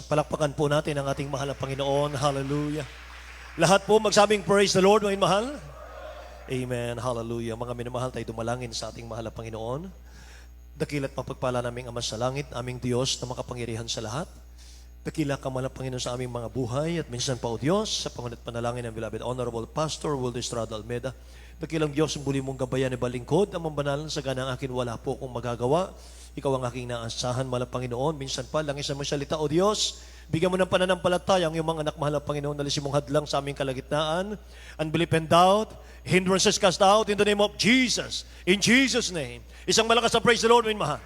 Palakpakan po natin ang ating mahal na Panginoon. Hallelujah. Lahat po magsabing praise the Lord, mga mahal. Amen. Hallelujah. Mga minamahal, tayo dumalangin sa ating mahal na Panginoon. Dakila't mapagpala naming Ama sa langit, aming Diyos na makapangyarihan sa lahat. Dakila ka man ang Panginoon sa aming mga buhay at minsan pa o Diyos sa pangunat panalangin ng beloved Honorable Pastor Wilder Estrada Almeda. Dakilang Diyos ang buli mong gabayan ni balingkod, ang mambanal sa ganang akin wala po kung magagawa. Ikaw ang aking naasahan, mahal na Panginoon. Minsan pa, langis na mong salita, O Diyos. Bigyan mo ng pananampalataya ang iyong mga anak, mahal na Panginoon. Nalisin mong hadlang sa aming kalagitnaan. Unbelief and doubt. Hindrances cast out in the name of Jesus. In Jesus' name. Isang malakas na praise the Lord, min mahal.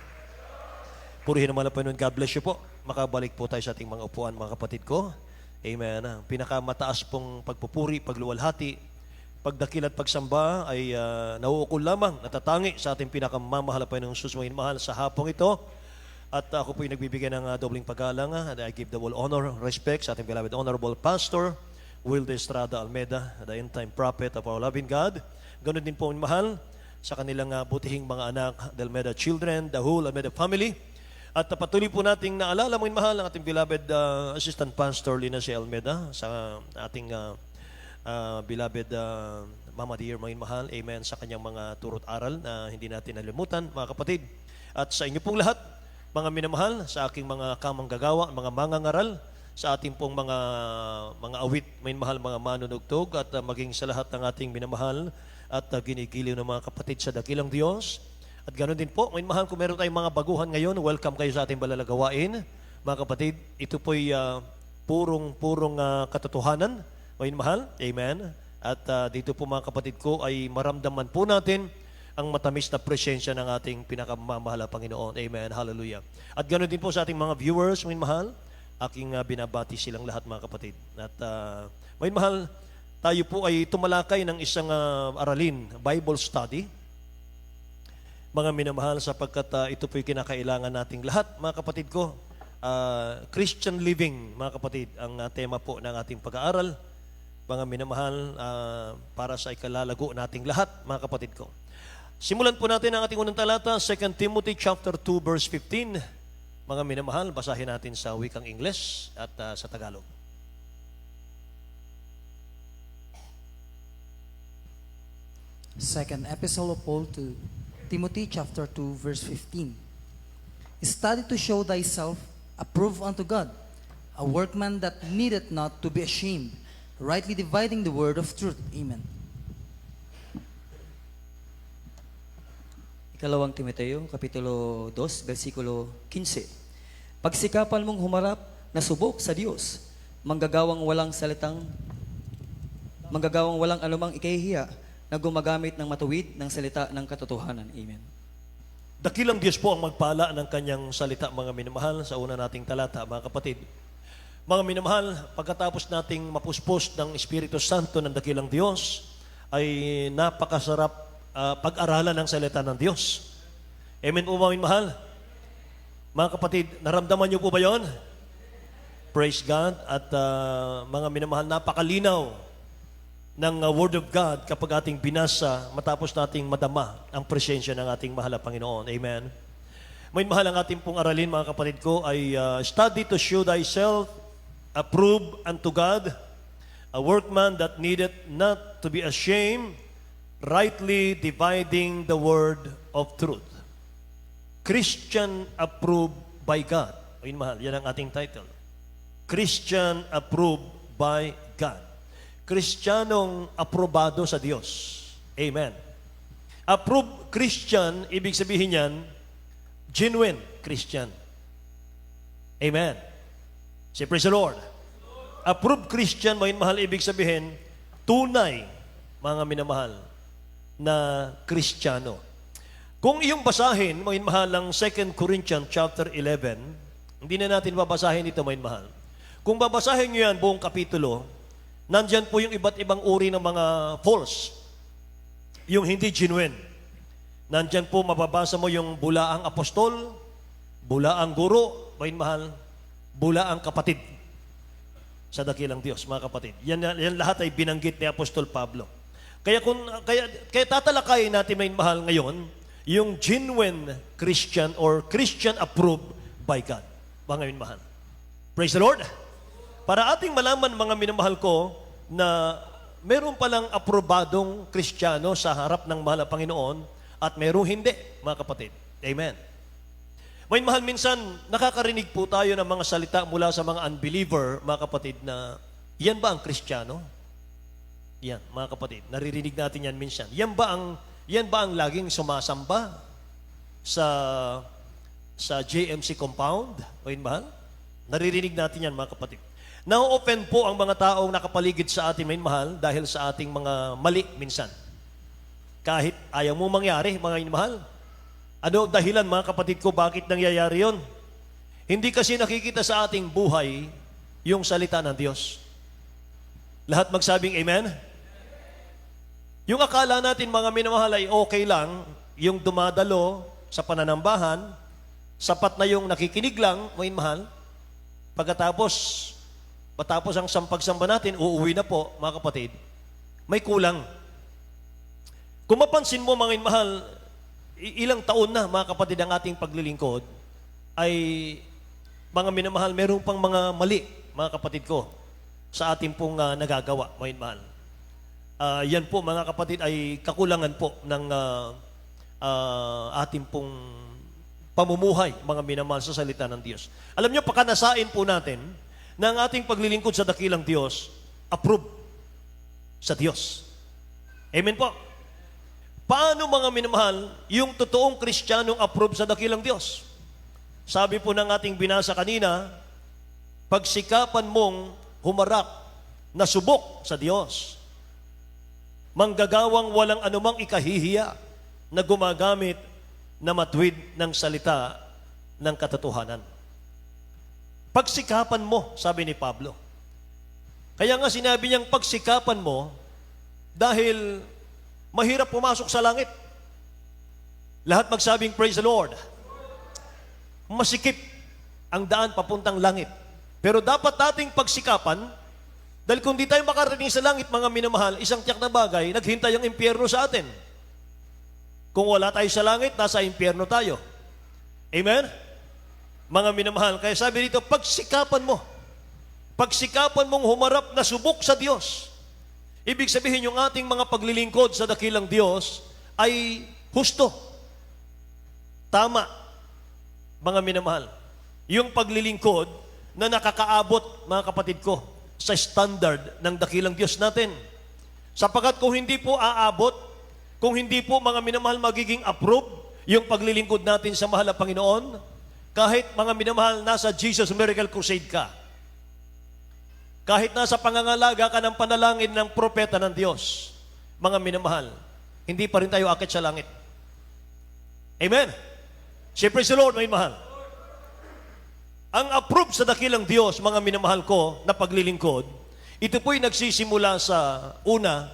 Purihin naman na Panginoon. God bless you po. Makabalik po tayo sa ating mga upuan, mga kapatid ko. Amen. Ang pinakamataas pong pagpupuri, pagluwalhati, pagdakil at pagsamba ay nauukol lamang, natatangi sa ating pinakamamahal na Panginoong Jesus, mga mahal sa hapong ito. At ako po yung nagbibigay ng dobling paggalang. And I give the whole honor, respect sa ating beloved Honorable Pastor Wilder Estrada Almeda, the end-time prophet of our loving God. Ganun din po mahal sa kanilang butihing mga anak, the Almeda children, the whole Almeda family. At patuloy po nating naalala mga mahal ang ating beloved Assistant Pastor Lina C. Almeda sa ating beloved Mama Dear, mga mahal, amen, sa kanyang mga turot aral na hindi natin nalimutan, mga kapatid. At sa inyo pong lahat, mga minamahal, sa aking mga kamanggagawa, mga mangangaral, sa ating pong mga awit, mga mahal, mga manunugtog, at maging sa lahat ng ating minamahal at ginigiliw ng mga kapatid sa dakilang Diyos. At ganoon din po, mga mahal, kung meron tayong mga baguhan ngayon, welcome kayo sa ating balalagawain. Mga kapatid, ito po'y purong katotohanan. Mga mahal, amen. At dito po mga kapatid ko ay maramdaman po natin ang matamis na presensya ng ating pinakamamahal na Panginoon. Amen. Hallelujah. At ganoon din po sa ating mga viewers, mga mahal, aking binabati silang lahat mga kapatid. At mga mahal, tayo po ay tumalakay ng isang aralin, Bible study. Mga minamahal, sapagkat ito po yung kinakailangan nating lahat, mga kapatid ko. Christian living, mga kapatid, ang tema po ng ating pag-aaral. Mga minamahal, para sa ikalalago nating lahat, mga kapatid ko. Simulan po natin ang ating unang talata, 2 Timothy chapter 2 verse 15. Mga minamahal, basahin natin sa wikang Ingles at sa Tagalog. Second Epistle of Paul to Timothy chapter 2 verse 15. Study to show thyself approved unto God, a workman that needeth not to be ashamed, rightly dividing the word of truth. Amen. Ikalawang Timoteo, Kapitulo 2, versikulo 15. Pagsikapan mong humarap na subok sa Diyos, manggagawang walang anumang ikahihiya, na gumagamit ng matuwid ng salita ng katotohanan. Amen. Dakilang Diyos po ang magpala ng kanyang salita, mga minamahal, sa una nating talata, mga kapatid. Mga minamahal, pagkatapos nating mapuspos ng Espiritu Santo ng dakilang Diyos, ay napakasarap pag-aralan ng salita ng Diyos. Amen po mga minamahal? Mga kapatid, naramdaman niyo po ba yon? Praise God. At mga minamahal, napakalinaw ng Word of God kapag ating binasa matapos nating madama ang presensya ng ating mahal na Panginoon. Amen. May mahal ang ating pong aralin, mga kapatid ko, ay study to show thyself approved unto God, a workman that needeth not to be ashamed, rightly dividing the word of truth. Christian approved by God. Ayun mahal, yan ang ating title. Christian approved by God. Kristiyanong aprobado sa Diyos. Amen. Approved Christian, ibig sabihin yan, genuine Christian. Amen. Say, praise the Lord. Approved Christian, mga mahal, ibig sabihin, tunay, mga minamahal, na Kristiyano. Kung iyong basahin, mga mahal, ang 2 Corinthians chapter 11, hindi na natin babasahin ito, mga mahal. Kung babasahin nyo yan, buong kapitulo, nandyan po yung iba't ibang uri ng mga false, yung hindi genuine. Nandyan po mababasa mo yung bulaang apostol, bulaang guro, mga mahal, bulaang kapatid sa dakilang Diyos, mga kapatid. Yan lahat ay binanggit ni Apostol Pablo. Kaya tatalakayin natin, mga mahal, ngayon, yung genuine Christian or Christian approved by God. Mga mahal. Praise the Lord. Para ating malaman, mga minamahal ko, na meron palang aprobadong Kristiyano sa harap ng mahal na Panginoon at merong hindi, mga kapatid. Amen. May mahal, minsan nakakarinig po tayo ng mga salita mula sa mga unbeliever, mga kapatid, na yan ba ang Kristiyano? Yan, mga kapatid, naririnig natin yan minsan. Yan ba ang laging sumasamba sa JMC compound? May mahal? Naririnig natin yan, mga kapatid. Na-open po ang mga taong nakapaligid sa atin, may mahal, dahil sa ating mga mali minsan. Kahit ayaw mo mangyari, mga mahal. Ano dahilan, mga kapatid ko, bakit nangyayari yon? Hindi kasi nakikita sa ating buhay yung salita ng Diyos. Lahat magsabing amen? Yung akala natin, mga minamahal, ay okay lang, yung dumadalo sa pananambahan, sapat na yung nakikinig lang, mga mahal. Matapos ang pagsamba natin, uuwi na po, mga kapatid, may kulang. Kung mapansin mo, mga mahal, ilang taon na, mga kapatid, ang ating paglilingkod, ay, mga minamahal, meron pang mga mali, mga kapatid ko, sa ating pong nagagawa, mga mahal. Yan po, mga kapatid, ay kakulangan po ng ating pong pamumuhay, mga minamahal, sa salita ng Diyos. Alam nyo, pakanasain po natin na ang ating paglilingkod sa dakilang Diyos, approve sa Diyos. Amen po. Paano, mga minamahal, yung totoong Kristiyanong approve sa dakilang Diyos? Sabi po ng ating binasa kanina, pagsikapan mong humarap na subok sa Diyos, manggagawang walang anumang ikahihiya na gumagamit na matuwid ng salita ng katotohanan. Pagsikapan mo, sabi ni Pablo. Kaya nga sinabi niyang pagsikapan mo dahil mahirap pumasok sa langit. Lahat magsabing praise the Lord. Masikip ang daan papuntang langit. Pero dapat nating pagsikapan dahil kung di tayo makarating sa langit, mga minamahal, isang tiyak na bagay, naghintay ang impyerno sa atin. Kung wala tayo sa langit, nasa impyerno tayo. Amen? Mga minamahal, kaya sabi dito, pagsikapan mong humarap na subok sa Diyos. Ibig sabihin, yung ating mga paglilingkod sa dakilang Diyos ay husto. Tama, mga minamahal. Yung paglilingkod na nakakaabot, mga kapatid ko, sa standard ng dakilang Diyos natin. Sapagkat kung hindi po aabot, kung hindi po, mga minamahal, magiging approve yung paglilingkod natin sa mahal na Panginoon, kahit, mga minamahal, nasa Jesus Miracle Crusade ka, kahit nasa pangangalaga ka ng panalangin ng propeta ng Diyos, mga minamahal, hindi pa rin tayo akit sa langit. Amen? Siyempre si Lord, may mahal. Ang approve sa dakilang Diyos, mga minamahal ko, na paglilingkod, ito po'y nagsisimula sa una,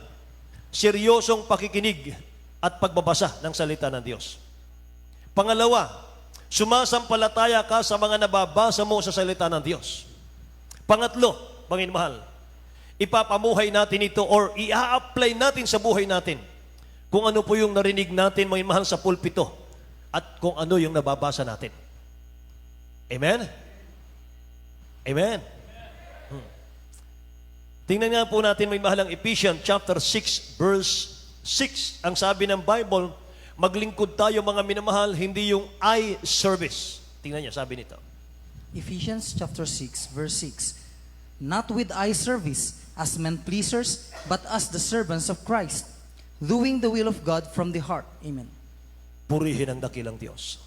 seryosong pakikinig at pagbabasa ng salita ng Diyos. Pangalawa, sumasampalataya ka sa mga nababasa mo sa salita ng Diyos. Pangatlo, mga mahal, ipapamuhay natin ito or i-apply natin sa buhay natin kung ano po yung narinig natin, mga mahal, sa pulpito at kung ano yung nababasa natin. Amen? Amen? Tingnan nga po natin, may mahalang Ephesians chapter 6 verse 6. Ang sabi ng Bible, maglingkod tayo, mga minamahal, hindi yung eye service. Tingnan niyo, sabi nito. Ephesians chapter 6, verse 6. Not with eye service as men pleasers, but as the servants of Christ, doing the will of God from the heart. Amen. Purihin ang dakilang Diyos.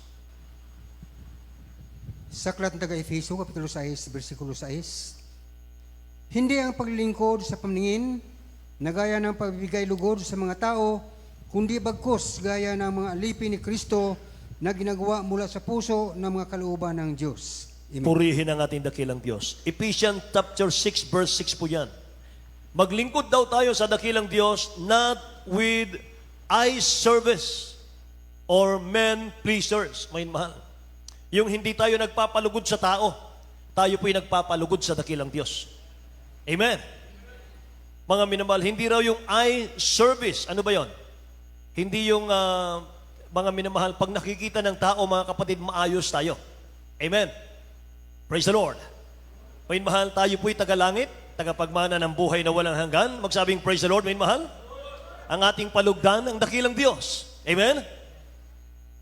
Sa aklat ng taga-Efeso, Kapitulo 6, versikulo 6, hindi ang paglilingkod sa paningin na gaya ng pagbibigay lugod sa mga tao, kundi bagkus gaya ng mga alipin ni Kristo na ginagawa mula sa puso ng mga kalooban ng Diyos. Amen. Purihin ang ating dakilang Diyos. Ephesians chapter 6 verse 6 po yan. Maglingkod daw tayo sa dakilang Diyos not with eye service or men pleasers. May mahal. Yung hindi tayo nagpapalugod sa tao, tayo po'y nagpapalugod sa dakilang Diyos. Amen. Mga minamahal, hindi raw yung eye service. Ano ba yon? Hindi yung mga minamahal, pag nakikita ng tao, mga kapatid, maayos tayo. Amen. Praise the Lord. Mga mahal, tayo po'y tagalangit, tagapagmana ng buhay na walang hanggan. Magsabing praise the Lord, mga mahal. Ang ating palugdan, ang dakilang Diyos. Amen?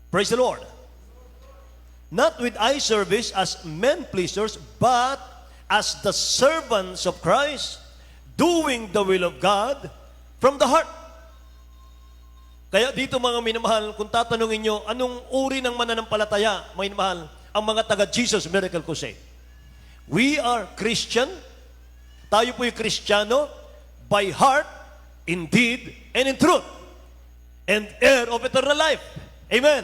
Praise the Lord. Not with eye service as men pleasers, but as the servants of Christ, doing the will of God from the heart. Kaya dito mga minamahal, kung tatanungin nyo, anong uri ng mananampalataya, mga minamahal, ang mga taga-Jesus Miracle Crusade? We are Christian, tayo po'y Kristiyano, by heart, in deed, and in truth, and heir of eternal life. Amen.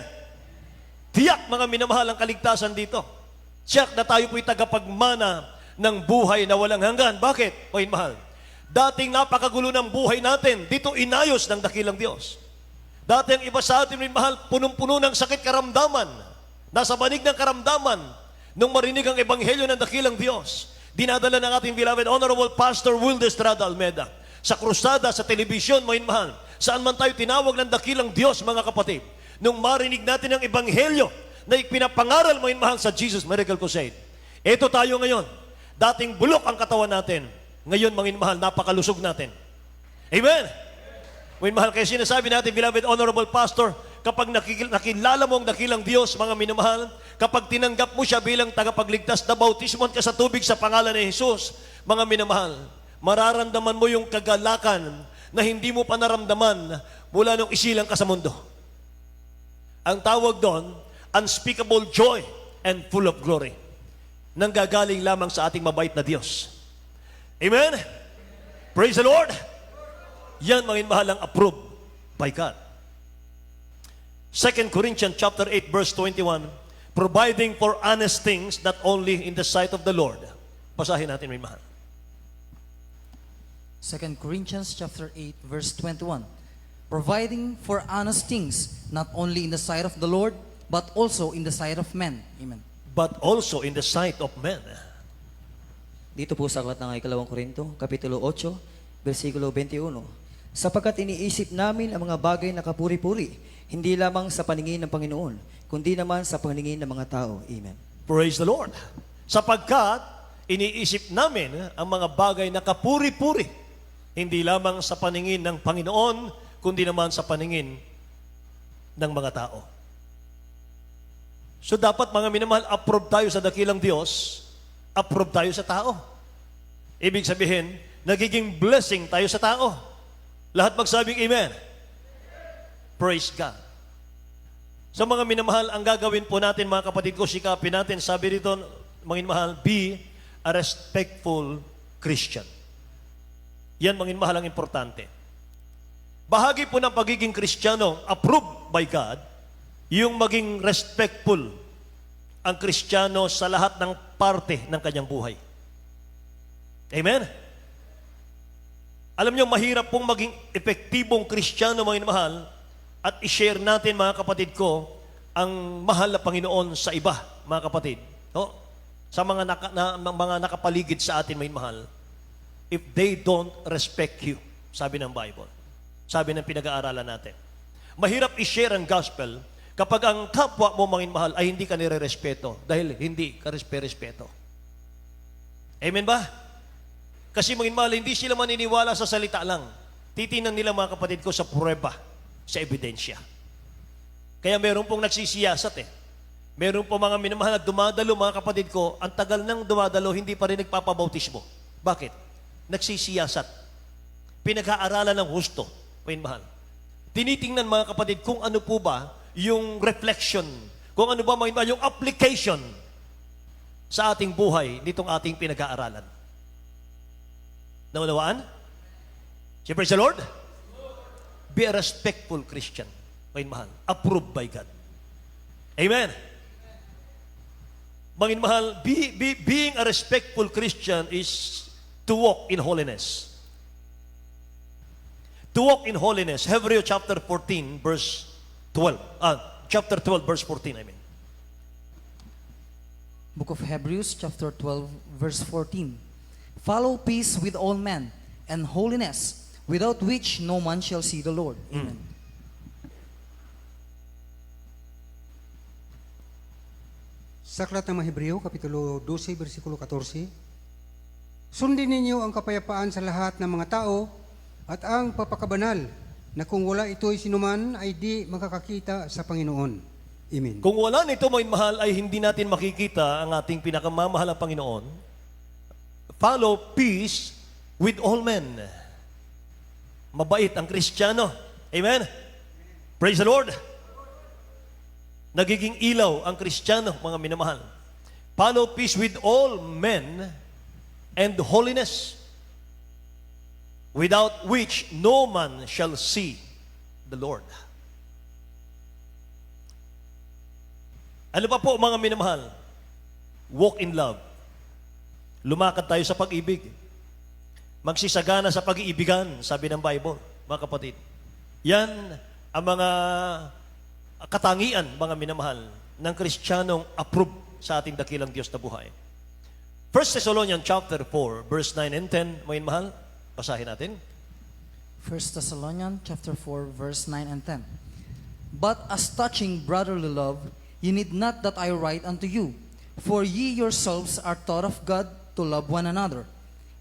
Tiyak mga minamahal ang kaligtasan dito. Tiyak na tayo po'y tagapagmana ng buhay na walang hanggan. Bakit, mga minamahal? Dating napakagulo ng buhay natin, dito inayos ng dakilang Diyos. Dati ang iba sa atin, mga minamahal, punong-puno ng sakit karamdaman, nasa banig ng karamdaman, nung marinig ang ebanghelyo ng dakilang Diyos, dinadala ng ating beloved Honorable Pastor Wilde Estrada Almeda sa krusada, sa telebisyon, mga mahal, saan man tayo tinawag ng dakilang Diyos, mga kapatid, nung marinig natin ang ebanghelyo na ipinapangaral, mga mahal, sa Jesus Miracle Crusade. Ito tayo ngayon. Dating bulok ang katawan natin. Ngayon, mga mahal, napakalusog natin. Amen! Mga mahal, kaya sinasabi natin, beloved Honorable Pastor, kapag nakilala mo ang dakilang Diyos, mga minamahal, kapag tinanggap mo siya bilang tagapagligtas na bautismon ka sa tubig sa pangalan ni Jesus, mga minamahal, mararamdaman mo yung kagalakan na hindi mo pa naramdaman mula nung isilang ka sa mundo. Ang tawag doon, unspeakable joy and full of glory. Nanggagaling lamang sa ating mabait na Diyos. Amen? Praise the Lord! Yan, mga minamahal, ang approved by God. 2 Corinthians chapter 8 verse 21, providing for honest things not only in the sight of the Lord. Basahin natin, may mahal. 2 Corinthians chapter 8 verse 21. Providing for honest things, not only in the sight of the Lord, but also in the sight of men. Amen. But also in the sight of men. Dito po sa aklat ng ikalawang Korinto, Kapitulo 8, versikulo 21. Sapagkat iniisip namin ang mga bagay na kapuri-puri, hindi lamang sa paningin ng Panginoon, kundi naman sa paningin ng mga tao. Amen. Praise the Lord. Sapagkat iniisip namin ang mga bagay na kapuri-puri, hindi lamang sa paningin ng Panginoon, kundi naman sa paningin ng mga tao. So dapat, mga minamahal, approve tayo sa dakilang Diyos, approve tayo sa tao. Ibig sabihin, nagiging blessing tayo sa tao. Lahat magsabing amen. Praise God. So mga minamahal, ang gagawin po natin, mga kapatid ko, sikapin natin, sabi rito, mga minamahal, be a respectful Christian. Yan, mga minamahal, ang importante. Bahagi po ng pagiging Kristiyano, approved by God, yung maging respectful ang Kristiyano sa lahat ng parte ng kanyang buhay. Amen? Alam niyo, mahirap pong maging epektibong Kristiyano, mga minamahal, at i-share natin, mga kapatid ko, ang mahal na Panginoon sa iba, mga kapatid. No? Sa mga, mga nakapaligid sa atin, mga mahal, if they don't respect you, sabi ng Bible, sabi ng pinag-aaralan natin. Mahirap i-share ang gospel kapag ang kapwa mo, mga mahal, ay hindi ka nire-respeto dahil hindi ka respeto. Amen ba? Kasi, mga mahal, hindi sila maniniwala sa salita lang. Titinan nila, mga kapatid ko, sa prueba, sa ebidensya. Kaya meron pong nagsisiyasat eh. Meron po mga minamahal na dumadalo, mga kapatid ko, ang tagal nang dumadalo, hindi pa rin nagpapabautismo. Bakit? Nagsisiyasat. Pinag-aaralan ng husto, minamahal. Tinitingnan, mga kapatid, kung ano po ba yung reflection, kung ano ba, minamahal, yung application sa ating buhay nitong ating pinag-aaralan. Naunawaan? Say praise the Lord? Be a respectful Christian. Mga mahal, approved by God. Amen. Mga mahal, being a respectful Christian is to walk in holiness. To walk in holiness. Hebrews chapter 14, verse 12. Chapter 12, verse 14, I mean. Book of Hebrews chapter 12 verse 14. Follow peace with all men and holiness, without which no man shall see the Lord. Amen. Sa aklat ng mga Hebreo, Kapitulo 12, versikulo 14, Sundin ninyo ang kapayapaan sa lahat ng mga tao at ang papakabanal na kung wala ito'y sinuman ay di makakakita sa Panginoon. Amen. Kung wala nito, mga mahal, ay hindi natin makikita ang ating pinakamamahal na Panginoon. Follow peace with all men. Mabait ang Kristiyano. Amen? Praise the Lord. Nagiging ilaw ang Kristiyano, mga minamahal. Follow peace with all men and holiness, without which no man shall see the Lord. Ano pa po, mga minamahal? Walk in love. Lumakad tayo sa pag-ibig. Magsisagana sa pag-iibigan, sabi ng Bible, mga kapatid. Yan ang mga katangian, mga minamahal, ng Kristiyanong approved sa ating dakilang Diyos na buhay. 1 Thessalonians chapter 4, verse 9 and 10, mga mahal, basahin natin. 1 Thessalonians chapter 4, verse 9 and 10. But as touching brotherly love, ye need not that I write unto you, for ye yourselves are taught of God to love one another.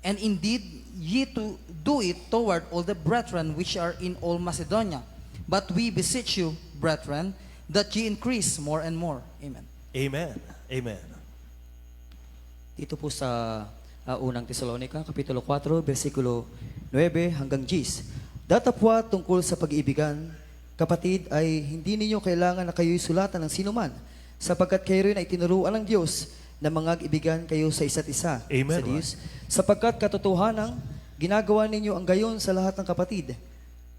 And indeed, ye to do it toward all the brethren which are in all Macedonia. But we beseech you, brethren, that ye increase more and more. Amen. Amen. Amen. Dito po sa unang Tesalonica, Kapitulo 4, versikulo 9 hanggang 10. Datapwa tungkol sa pag-iibigan, kapatid, ay hindi ninyo kailangan na kayo'y sulatan ng sinuman, sapagkat kayo rin ay tinuruan ng Diyos na mag-ibigan kayo sa isa't isa. Amen, Sa Diyos, sapagkat katotohanan, ginagawa ninyo ang gayon sa lahat ng kapatid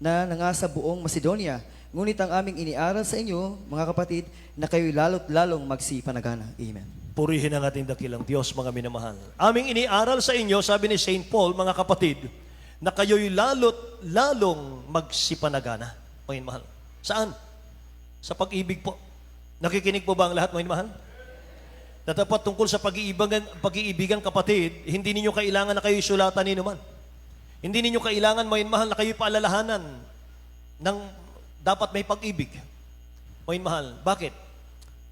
na nangasa buong Macedonia. Ngunit ang aming iniaral sa inyo, mga kapatid, na kayo'y lalo't lalong magsipanagana. Amen. Purihin ang ating dakilang Diyos, mga minamahal. Aming iniaral sa inyo, sabi ni St. Paul, mga kapatid, na kayo'y lalong magsipanagana, mga minamahal. Saan? Sa pag-ibig po. Nakikinig po ba ang lahat, mga minamahal? Tatapat tungkol sa pag-iibigan, kapatid, hindi ninyo kailangan na kayo'y sulatan ni naman. Hindi ninyo kailangan, mga minamahal, na kayo'y paalalahanan ng dapat may pag-ibig. Mga minamahal, bakit?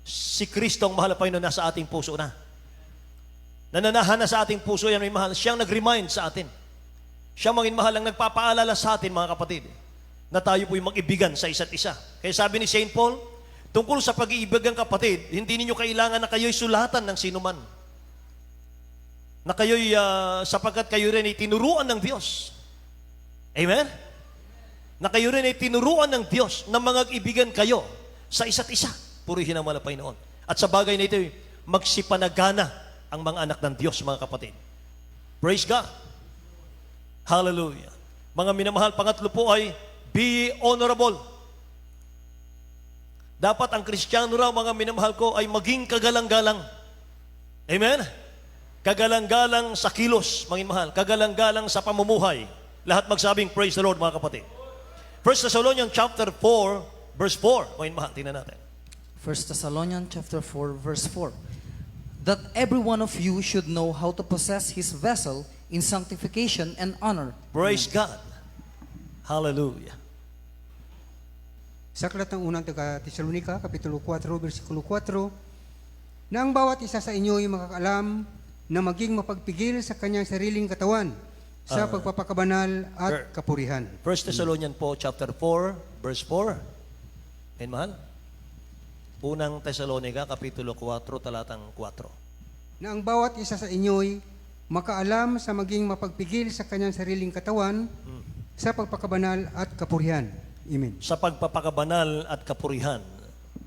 Si Kristo ang mahal na Panginoon nasa ating puso na. Nananahan na sa ating puso yan, may mahal. Siyang nag-remind sa atin. Siyang mga mahal ang nagpapaalala sa atin, mga kapatid, na tayo po'y mag-ibigan sa isa't isa. Kaya sabi ni St. Paul, tungkol sa pag-iibigan, kapatid, hindi ninyo kailangan na kayo'y sulatan ng sinuman. Na kayo'y, sapagkat kayo rin ay tinuruan ng Diyos. Amen? Na kayo rin ay tinuruan ng Diyos na mag-ibigan kayo sa isa't isa. Purihin ang mahal na Panginoon. At sa bagay na ito, magsipanagana ang mga anak ng Diyos, mga kapatid. Praise God. Hallelujah. Mga minamahal, pangatlo po ay, be honorable. Dapat ang Kristiyano raw, mga minamahal ko, ay maging kagalang-galang. Amen? Kagalang-galang sa kilos, mga minamahal. Kagalang-galang sa pamumuhay. Lahat magsabing, praise the Lord, mga kapatid. 1 Thessalonians chapter 4, verse 4. Mga minamahal, tingnan natin. 1 Thessalonians chapter 4, verse 4. That every one of you should know how to possess his vessel in sanctification and honor. Praise God. Hallelujah. Sa aklat ng unang Tesalonica, Kapitulo 4, versikulo 4, na ang bawat isa sa inyo ay makakaalam na maging mapagpigil sa kanyang sariling katawan sa pagpapakabanal at kapurihan. 1 Thessalonians po, chapter 4, verse 4. Amen, mahal? Unang Tesalonica, Kapitulo 4, talatang 4. Na ang bawat isa sa inyo'y makaalam sa maging mapagpigil sa kanyang sariling katawan sa pagpakabanal at kapurihan. Amen. Sa pagpapakabanal at kapurihan.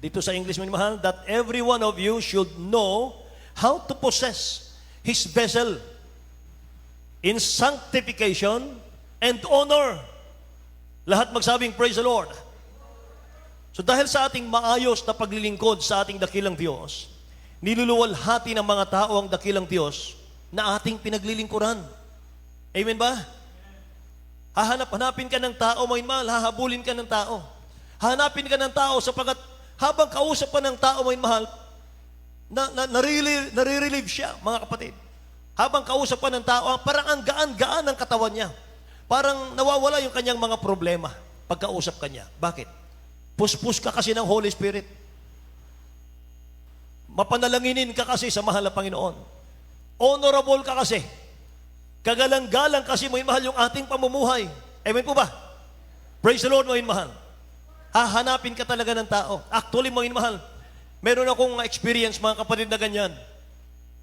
Dito sa English, mga mahal, that every one of you should know how to possess his vessel in sanctification and honor. Lahat magsabing, praise the Lord. So dahil sa ating maayos na paglilingkod sa ating dakilang Diyos, niluluwalhati ng mga tao ang dakilang Diyos na ating pinaglilingkuran. Amen ba? Hahanap-hanapin ka ng tao, mga mahal, hahabulin ka ng tao. Hanapin ka ng tao sapagat habang kausap pa ng tao, mga mahal, nare-relieve siya, mga kapatid. Habang kausap pa ng tao, parang ang gaan-gaan ng katawan niya. Parang nawawala yung kanyang mga problema pagkausap ka niya. Bakit? Puspus ka kasi ng Holy Spirit. Mapanalanginin ka kasi sa mahal na Panginoon. Honorable ka kasi. Kagalang-galang kasi mga mahal yung ating pamumuhay. Amen po ba? Praise the Lord mga mahal. Hahanapin ka talaga ng tao. Actually mga mahal, meron akong experience mga kapatid na ganyan.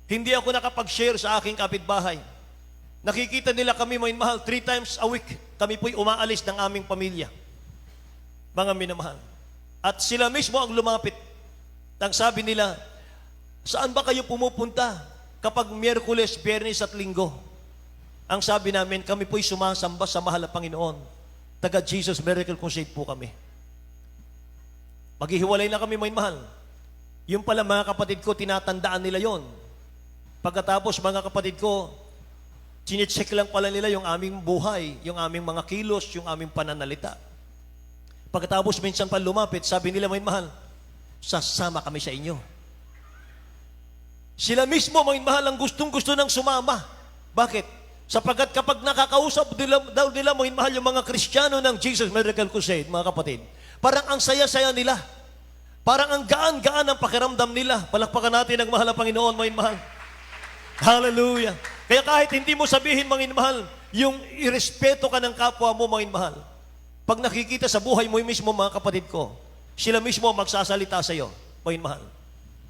Hindi ako nakapag-share sa aking kapitbahay. Nakikita nila kami mga mahal 3 times a week. Kami po'y umaalis ng aming pamilya. Mga minamahal. At sila mismo ang lumapit. Ang sabi nila, saan ba kayo pumupunta kapag Miyerkules, Biyernes at Linggo? Ang sabi namin, kami po'y sumasamba sa mahal na Panginoon. Taga Jesus Miracle Crusade po kami. Maghihiwalay na kami, mga mahal. Yung pala mga kapatid ko, tinatandaan nila yon. Pagkatapos mga kapatid ko, chinecheck lang pala nila yung aming buhay, yung aming mga kilos, yung aming pananalita. Pagkatapos minsan pa lumapit, sabi nila, mga mahal, sasama kami sa inyo. Sila mismo, mga mahal, ang gustong-gusto ng sumama. Bakit? Sapagkat kapag nakakausap daw nila, mga mahal, yung mga Kristiyano ng Jesus Miracle Crusade, mga kapatid, parang ang saya-saya nila. Parang ang gaan-gaan ang pakiramdam nila. Palakpakan natin ang mahal na Panginoon, mga mahal. Hallelujah. Kaya kahit hindi mo sabihin, mga mahal, yung irespeto ka ng kapwa mo, mga mahal. Pag nakikita sa buhay mo mismo, mga kapatid ko, sila mismo magsasalita sa iyo, mga mahal.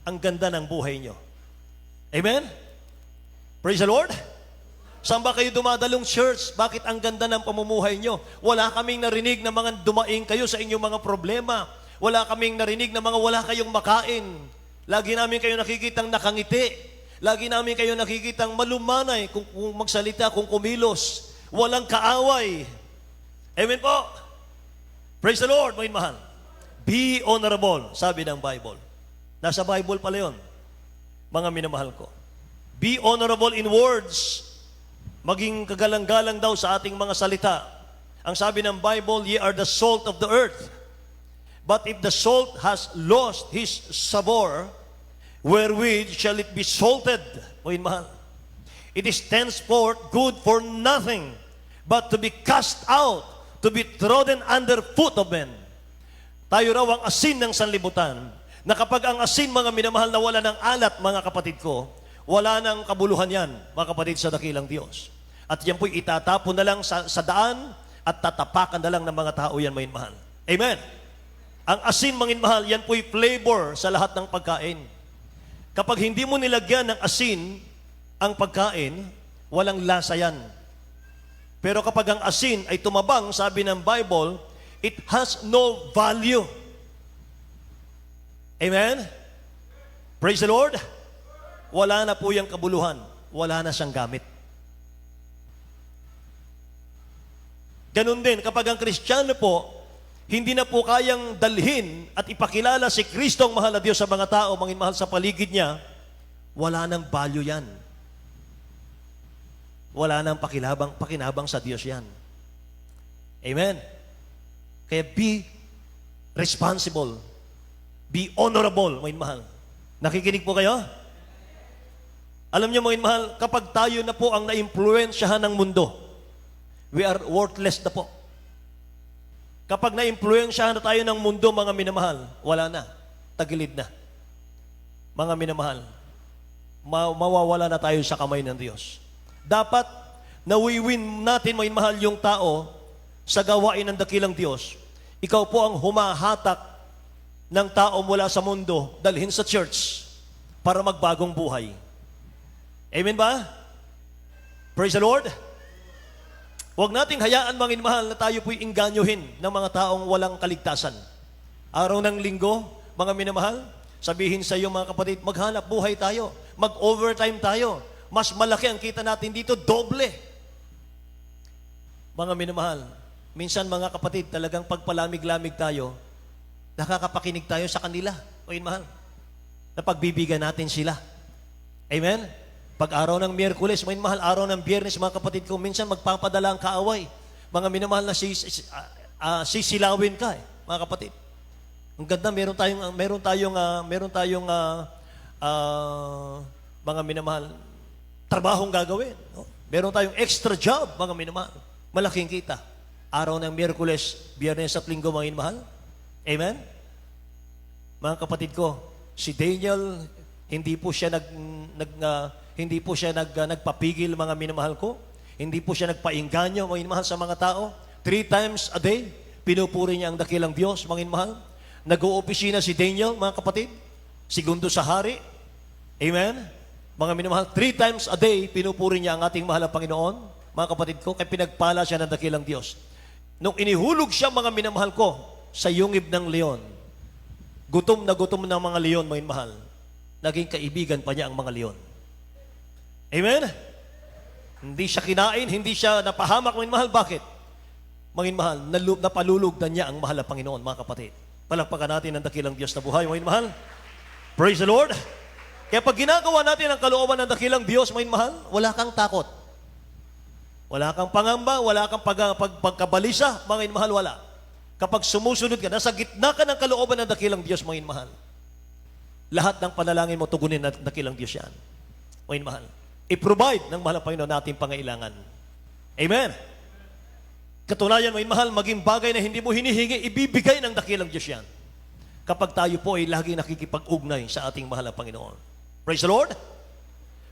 Ang ganda ng buhay nyo. Amen? Praise the Lord. Saan ba kayo dumadalong church? Bakit ang ganda ng pamumuhay nyo? Wala kaming narinig na mga dumaing kayo sa inyong mga problema. Wala kaming narinig na mga wala kayong makain. Lagi namin kayo nakikitang nakangiti. Lagi namin kayo nakikitang malumanay kung magsalita, kung kumilos. Walang kaaway. Amen po. Praise the Lord, mga mahal. Be honorable, sabi ng Bible. Nasa Bible pala yun, mga minamahal ko. Be honorable in words. Maging kagalang-galang daw sa ating mga salita. Ang sabi ng Bible, ye are the salt of the earth. But if the salt has lost his savor, wherewith shall it be salted? Mga mahal. It is henceforth good for nothing, but to be cast out, to be trodden under foot of men. Tayo raw ang asin ng sanlibutan, na kapag ang asin, mga minamahal, na wala ng alat, mga kapatid ko, wala nang kabuluhan yan, mga kapatid, sa dakilang Diyos. At yan po'y itatapon na lang sa daan at tatapakan na lang ng mga tao yan, mga mahal. Amen. Ang asin, mga mahal, yan po'y flavor sa lahat ng pagkain. Kapag hindi mo nilagyan ng asin ang pagkain, walang lasa yan. Pero kapag ang asin ay tumabang, sabi ng Bible, it has no value. Amen? Praise the Lord. Wala na po yung kabuluhan. Wala na siyang gamit. Ganun din, kapag ang Kristiyano po, hindi na po kayang dalhin at ipakilala si Kristo ang mahal na Diyos sa mga tao, mga mahal sa paligid niya, wala nang value yan. Wala nang pakinabang sa Diyos yan. Amen? Kaya be responsible. Be honorable, mga mahal. Nakikinig po kayo? Alam niyo, mga mahal, kapag tayo na po ang na-impluensyahan ng mundo, we are worthless na po. Kapag na-impluensyahan na tayo ng mundo, mga minamahal, wala na. Tagilid na. Mga minamahal, mawawala na tayo sa kamay ng Diyos. Dapat, nawiwin natin, mga minamahal, yung tao sa gawain ng dakilang Diyos. Ikaw po ang humahatak ng tao mula sa mundo, dalhin sa church para magbagong buhay. Amen ba? Praise the Lord. Huwag nating hayaan, mga inmahal, na tayo po'y inganyohin ng mga taong walang kaligtasan. Araw ng linggo, mga minamahal, sabihin sa iyo, mga kapatid, maghanap buhay tayo, mag-overtime tayo. Mas malaki ang kita natin dito, doble. Mga minamahal, minsan mga kapatid, talagang pagpalamig-lamig tayo, nakakapakinig tayo sa kanila, mga inmahal, na pagbibigyan natin sila. Amen? Pag araw ng Miyerkules, mga minamahal, araw ng Biyernes, mga kapatid ko, minsan magpapadala ang kaaway. Mga minamahal na sisilawin ka, mga kapatid. Ang ganda, meron tayong mga minamahal, trabahong gagawin. No? Meron tayong extra job, mga minamahal. Malaking kita. Araw ng Miyerkules, Biyernes at Linggo, mga minamahal. Amen? Mga kapatid ko, si Daniel, hindi po siya nagpapigil, mga minamahal ko. Hindi po siya nagpainganyo, mga inmahal, sa mga tao. 3 times a day, pinupuri niya ang dakilang Diyos, mga inmahal. Nag-oopisina si Daniel, mga kapatid, segundo sa hari. Amen? Mga minamahal, 3 times a day, pinupuri niya ang ating mahal na Panginoon, mga kapatid ko, kaya pinagpala siya ng dakilang Diyos. Nung inihulog siya, mga minamahal ko, sa yungib ng leon, gutom na mga leon, mga mahal, naging kaibigan pa niya ang mga leon. Amen? Hindi siya kinain, hindi siya napahamak, mga mahal. Bakit? Mga mahal, napalulugdan niya ang mahal na Panginoon, mga kapatid. Palakpakan natin ang dakilang Diyos na buhay, mga mahal. Praise the Lord. Kaya pag ginagawa natin ang kalooban ng dakilang Diyos, mga mahal, wala kang takot. Wala kang pangamba, wala kang pagkabalisa, mga mahal, wala. Kapag sumusunod ka, nasa gitna ka ng kalooban ng dakilang Diyos, mga mahal, lahat ng panalangin mo tugunin ng dakilang Diyos yan. Mga mahal, i-provide ng mahal na Panginoon nating pangailangan. Amen. Katunayan, mga mahal, maging bagay na hindi mo hinihingi, ibibigay ng dakilang Diyos yan. Kapag tayo po ay lagi nakikipag-ugnay sa ating mahal na Panginoon. Praise the Lord.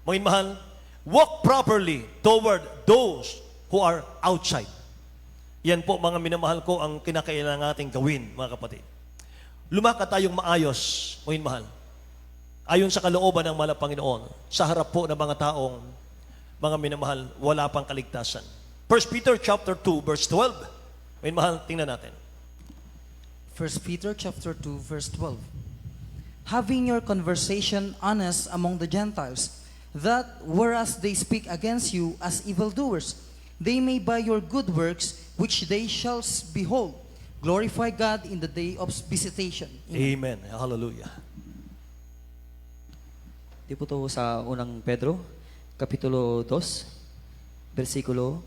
Mga mahal, walk properly toward those who are outside. Yan po, mga minamahal ko, ang kinakailangan nating gawin, mga kapatid. Lumakad tayong maayos, mga mahal. Ayon sa kalooban ng mahal na Panginoon, sa harap po ng mga taong, mga minamahal, wala pang kaligtasan. 1 Peter chapter 2, verse 12. Mga mahal, tingnan natin. 1 Peter chapter 2, verse 12. Having your conversation honest among the Gentiles, that whereas they speak against you as evildoers, they may by your good works, which they shall behold, glorify God in the day of visitation. Amen. Hallelujah. Di po to sa unang Pedro, Kapitulo 2, versikulo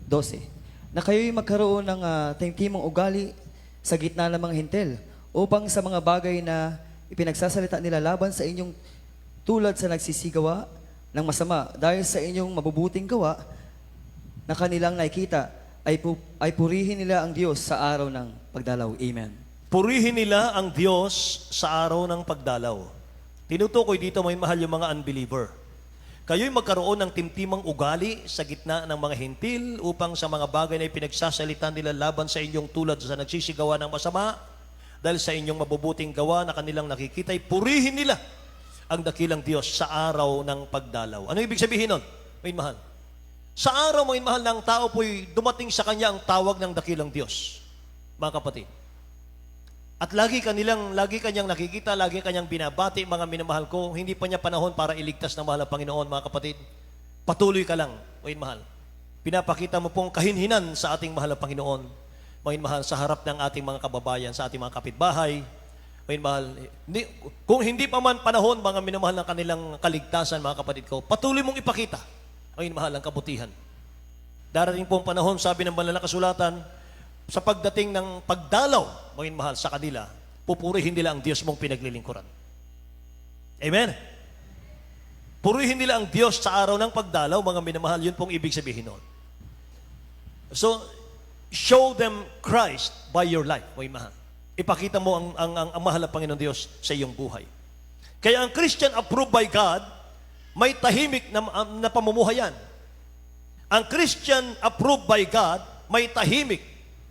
12. Na kayo'y magkaroon ng timtimong ugali sa gitna ng mga hintel, upang sa mga bagay na ipinagsasalita nila laban sa inyong tulad sa nagsisigawa ng masama, dahil sa inyong mabubuting gawa na kanilang nakikita, ay purihin nila ang Diyos sa araw ng pagdalaw. Amen. Purihin nila ang Diyos sa araw ng pagdalaw. Tinutukoy dito, may mahal, yung mga unbeliever. Kayo'y magkaroon ng timtimang ugali sa gitna ng mga hintil upang sa mga bagay na ipinagsasalita nila laban sa inyong tulad sa nagsisigawa ng masama, dahil sa inyong mabubuting gawa na kanilang nakikita, ay purihin nila ang dakilang Diyos sa araw ng pagdalaw. Ano ibig sabihin nun? May mahal. Sa araw, may mahal, ng tao po'y dumating sa kanya ang tawag ng dakilang Diyos. Mga kapatid. At lagi kanyang nakikita, lagi kanyang binabati, mga minamahal ko, hindi pa niya panahon para iligtas ng mahal na Panginoon, mga kapatid. Patuloy ka lang, mga mahal. Pinapakita mo pong kahinhinan sa ating mahal na Panginoon, mga mahal, sa harap ng ating mga kababayan, sa ating mga kapitbahay, mga mahal. Kung hindi pa man panahon, mga minamahal, ng kanilang kaligtasan, mga kapatid ko, patuloy mong ipakita, mga mahal, ang kabutihan. Darating pong panahon, sabi ng banal na kasulatan, sa pagdating ng pagdalaw, mga mahal, sa kanila, pupurihin nila ang Diyos mong pinaglilingkuran. Amen? Purihin nila ang Diyos sa araw ng pagdalaw, mga minamahal, yun pong ibig sabihin nun. So, show them Christ by your life, mga mahal. Ipakita mo ang mahal na Panginoon Diyos sa iyong buhay. Kaya ang Christian approved by God, may tahimik na pamumuhayan. Ang Christian approved by God, may tahimik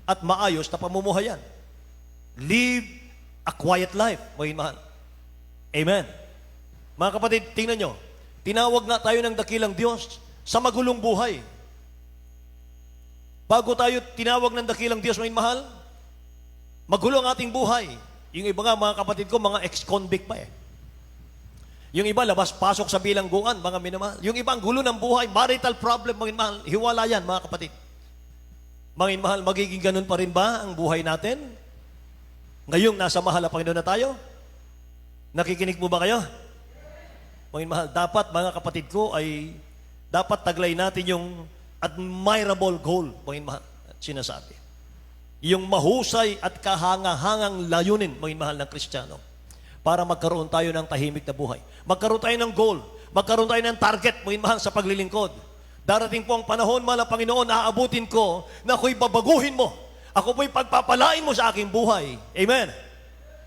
at maayos na pamumuhayan. Live a quiet life, mga mahal. Amen. Mga kapatid, tingnan nyo, tinawag nga tayo ng dakilang Diyos sa magulong buhay. Bago tayo tinawag ng dakilang Diyos, mga mahal, magulo ang ating buhay. Yung iba nga, mga kapatid ko, mga ex-convict pa eh. Yung iba, labas-pasok sa bilangguan, mga minamahal. Yung iba, ang gulo ng buhay, marital problem, mga mahal, hiwala yan, mga kapatid. Mga mahal, magiging ganun pa rin ba ang buhay natin? Ngayong nasa mahal na Panginoon na tayo? Nakikinig mo ba kayo? Mga mahal, dapat, mga kapatid ko, ay dapat taglay natin yung admirable goal, mga mahal, sinasabi. Yung mahusay at kahanga-hangang layunin, mga mahal, ng Kristiyano, para magkaroon tayo ng tahimik na buhay. Magkaroon tayo ng goal, magkaroon tayo ng target, mga mahal, sa paglilingkod. Darating po ang panahon, mahal na Panginoon, aabutin ko na ako'y babaguhin mo. Ako po'y pagpapalain mo sa aking buhay. Amen.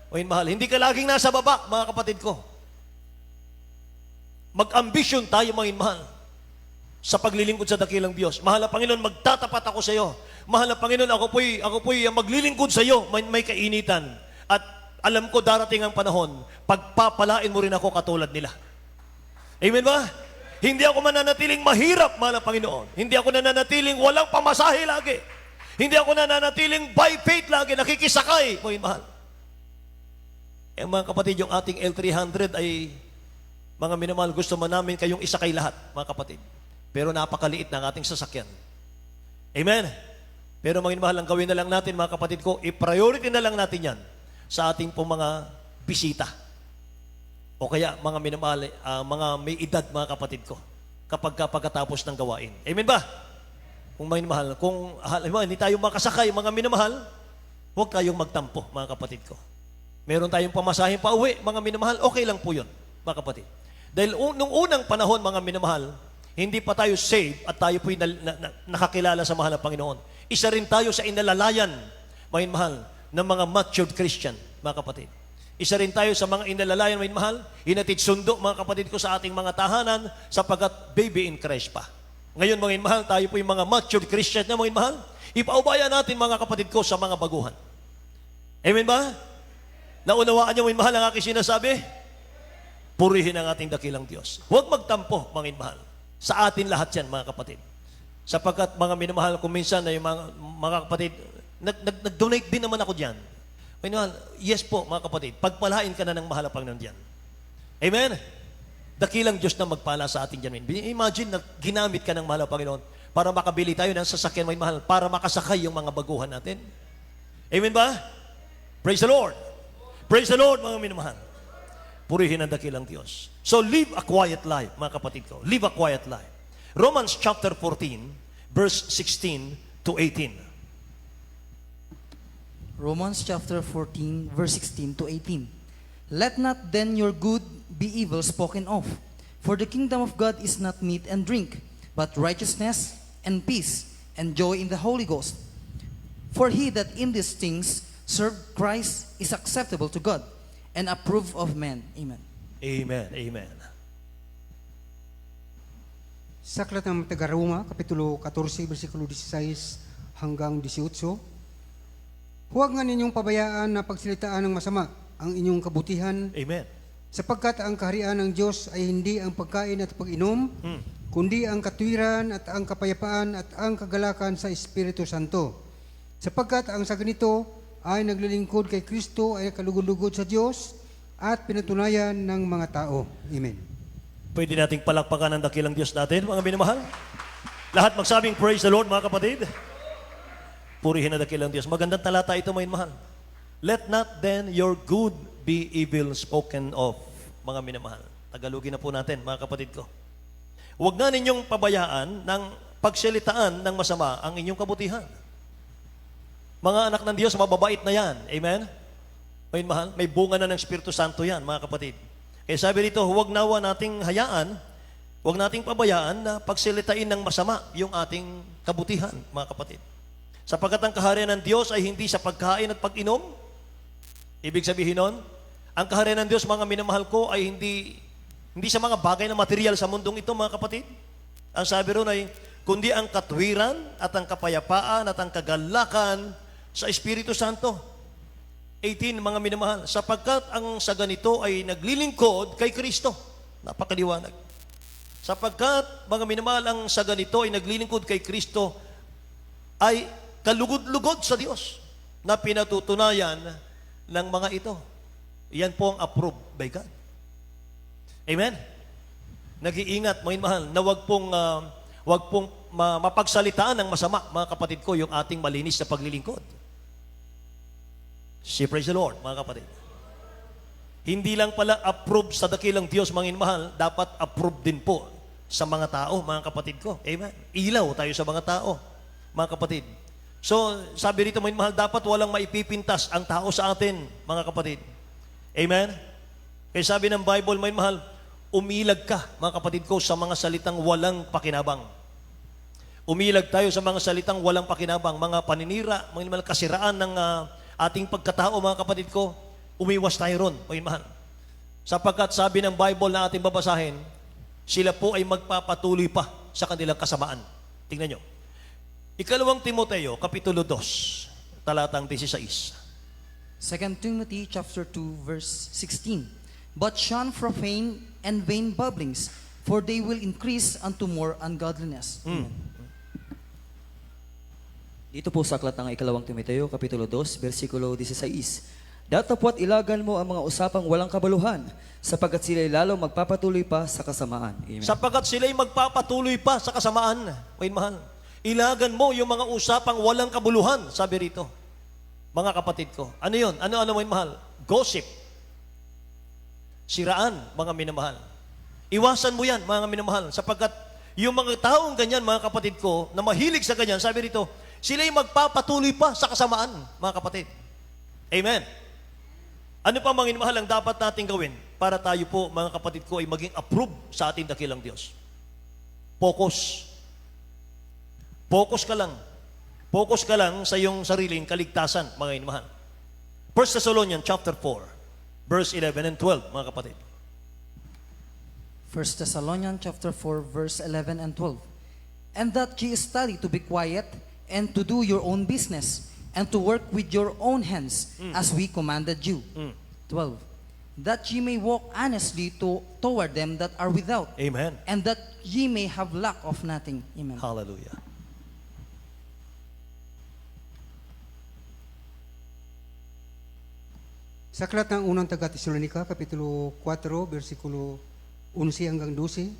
Mga mahal, hindi ka laging nasa baba, mga kapatid ko. Mag-ambisyon tayo, mga mahal. sa paglilingkod sa dakilang Diyos. Mahal na Panginoon, magtatapat ako sa iyo. Mahal na Panginoon, ako po'y maglilingkod sa iyo. May kainitan. At alam ko darating ang panahon, pagpapalain mo rin ako katulad nila. Amen ba? Hindi ako mananatiling mahirap, mahal na Panginoon. Hindi ako nananatiling walang pamasahe lagi. Hindi ako nananatiling by faith lagi, nakikisakay. Mahal. Mga kapatid, yung ating L300 ay, mga minamahal, gusto man namin kayong isakay lahat, mga kapatid. Pero napakaliit ng ating sasakyan. Amen? Pero mga minamahal, ang gawin na lang natin, mga kapatid ko, i-priority na lang natin yan sa ating pong mga bisita. O kaya mga minamahal, mga may edad, mga kapatid ko, kapag pagkatapos ng gawain. Amen ba? Kung mga minamahal, kung hindi tayo makasakay, mga minamahal, huwag tayong magtampo, mga kapatid ko. Meron tayong pamasahin pa uwi, mga minamahal, okay lang po yun, mga kapatid. Dahil nung unang panahon, mga minamahal, hindi pa tayo saved at tayo po'y nakakilala sa mahal na Panginoon. Isa rin tayo sa inalalayan, mga minamahal, ng mga matured Christian, mga kapatid. Isa rin tayo sa mga inalalayan, mga minamahal, hinatid sundo, mga kapatid ko, sa ating mga tahanan, sapagkat baby in Christ pa. Ngayon, mga minamahal, tayo po'y mga matured Christian na, mga minamahal, ipaubaya natin, mga kapatid ko, sa mga baguhan. Amen ba? Naunawaan niyo, mga minamahal, ang aking sinasabi? Purihin ang ating dakilang Diyos. Huwag magtampo, mga minamahal. Sa atin lahat yan, mga kapatid. Sapagkat mga minamahal, kung minsan ay mga kapatid, nag-donate din naman ako diyan. Minamahal, yes po, mga kapatid, pagpalain ka na ng mahal na Panginoon diyan. Amen? Dakilang Diyos na magpala sa atin diyan. Imagine na ginamit ka ng mahal na Panginoon para makabili tayo ng sasakyan, mga mahal, para makasakay yung mga baguhan natin. Amen ba? Praise the Lord. Praise the Lord, mga minamahal. Purihin ang dakilang Diyos. So live a quiet life, mga kapatid ko. Live a quiet life. Romans chapter 14, verse 16 to 18. Romans chapter 14, verse 16 to 18. Let not then your good be evil spoken of, for the kingdom of God is not meat and drink, but righteousness and peace and joy in the Holy Ghost. For he that in these things served Christ is acceptable to God and approved of men. Amen. Amen. Amen. Sa aklat ng taga-Roma, Kapitulo 14, versikulo 16 hanggang 18, huwag nga ninyong pabayaan na pagsalitaan ng masama ang inyong kabutihan, Amen. sapagkat ang kaharian ng Diyos ay hindi ang pagkain at pag-inom, kundi ang katwiran at ang kapayapaan at ang kagalakan sa Espiritu Santo. Sapagkat ang sa ganito ay naglilingkod kay Kristo ay kalugod-lugod sa Diyos at pinatunayan ng mga tao. Amen. Pwede nating palakpakan ang dakilang Diyos natin, mga minamahal. Lahat magsabing praise the Lord, mga kapatid. Purihin ang dakilang Diyos. Magandang talata ito, mga minamahal. Let not then your good be evil spoken of, mga minamahal. Tagalogin na po natin, mga kapatid ko. Huwag na ninyong pabayaan ng pagsalitaan ng masama ang inyong kabutihan. Mga anak ng Diyos, mababait na yan. Amen? May mahal, may bunga na ng Espiritu Santo yan, mga kapatid. Kaya sabi dito, huwag nawa nating hayaan, huwag nating pabayaan na pagsalitain ng masama yung ating kabutihan, mga kapatid. Sapagkat ang kaharian ng Diyos ay hindi sa pagkain at pag-inom. Ibig sabihin nun, ang kaharian ng Diyos, mga minamahal ko, ay hindi sa mga bagay na material sa mundong ito, mga kapatid. Ang sabi ron ay, kundi ang katwiran at ang kapayapaan at ang kagalakan sa Espiritu Santo. 18, mga minamahal, sapagkat ang sa ganito ay naglilingkod kay Kristo. Napakaliwanag. Sapagkat, mga minamahal, ang sa ganito ay naglilingkod kay Kristo ay kalugod-lugod sa Diyos na pinatutunayan ng mga ito. Iyan po ang approved by God. Amen? Nag-iingat, mga minamahal, na wag pong mapagsalitaan ng masama, mga kapatid ko, yung ating malinis na paglilingkod. Praise the Lord, mga kapatid. Hindi lang pala approved sa dakilang Diyos, mga minamahal, dapat approved din po sa mga tao, mga kapatid ko. Amen? Ilaw tayo sa mga tao, mga kapatid. So, sabi rito, mga minamahal, dapat walang maipipintas ang tao sa atin, mga kapatid. Amen? Kaya sabi ng Bible, mga minamahal, umilag ka, mga kapatid ko, sa mga salitang walang pakinabang. Umilag tayo sa mga salitang walang pakinabang, mga paninira, mga minamahal, kasiraan ng ating pagkatao, mga kapatid ko, umiwas tayo ron, mga mahal. Sapagkat sabi ng Bible na ating babasahin, sila po ay magpapatuloy pa sa kanilang kasamaan. Tingnan nyo. Ikalawang Timoteo, Kapitulo 2, talatang 16. 2 Timothy chapter 2 verse 16. But shun profane and vain babblings, for they will increase unto more ungodliness. Amen. Dito po sa aklat ng ikalawang Timoteo, Kapitulo 2, versikulo 16. Datapwat ilagan mo ang mga usapang walang kabaluhan, sapagkat sila'y lalo magpapatuloy pa sa kasamaan. Amen. Sapagkat sila'y magpapatuloy pa sa kasamaan. Wait, mahal. Ilagan mo yung mga usapang walang kabuluhan, sabi rito. Mga kapatid ko. Ano yun? Ano, wait, mahal? Gossip. Siraan, mga minamahal. Iwasan mo yan, mga minamahal, sapagkat yung mga taong ganyan, mga kapatid ko, na mahilig sa ganyan, sabi rito, sila'y magpapatuloy pa sa kasamaan, mga kapatid. Amen. Ano pa, mga minamahal, ang dapat natin gawin para tayo po, mga kapatid ko, ay maging approve sa ating dakilang Diyos? Focus. Focus ka lang. Focus ka lang sa iyong sariling kaligtasan, mga minamahal. 1 Thessalonians chapter 4, verse 11 and 12, mga kapatid. 1 Thessalonians chapter 4 verse 11 and 12. And that ye study to be quiet and to do your own business and to work with your own hands as we commanded you. 12. That ye may walk honestly toward them that are without, Amen. and that ye may have lack of nothing. Amen. Hallelujah. Sa aklat ng unang taga-Tesalonika, Kapitulo 4, versikulo 11 hanggang 12.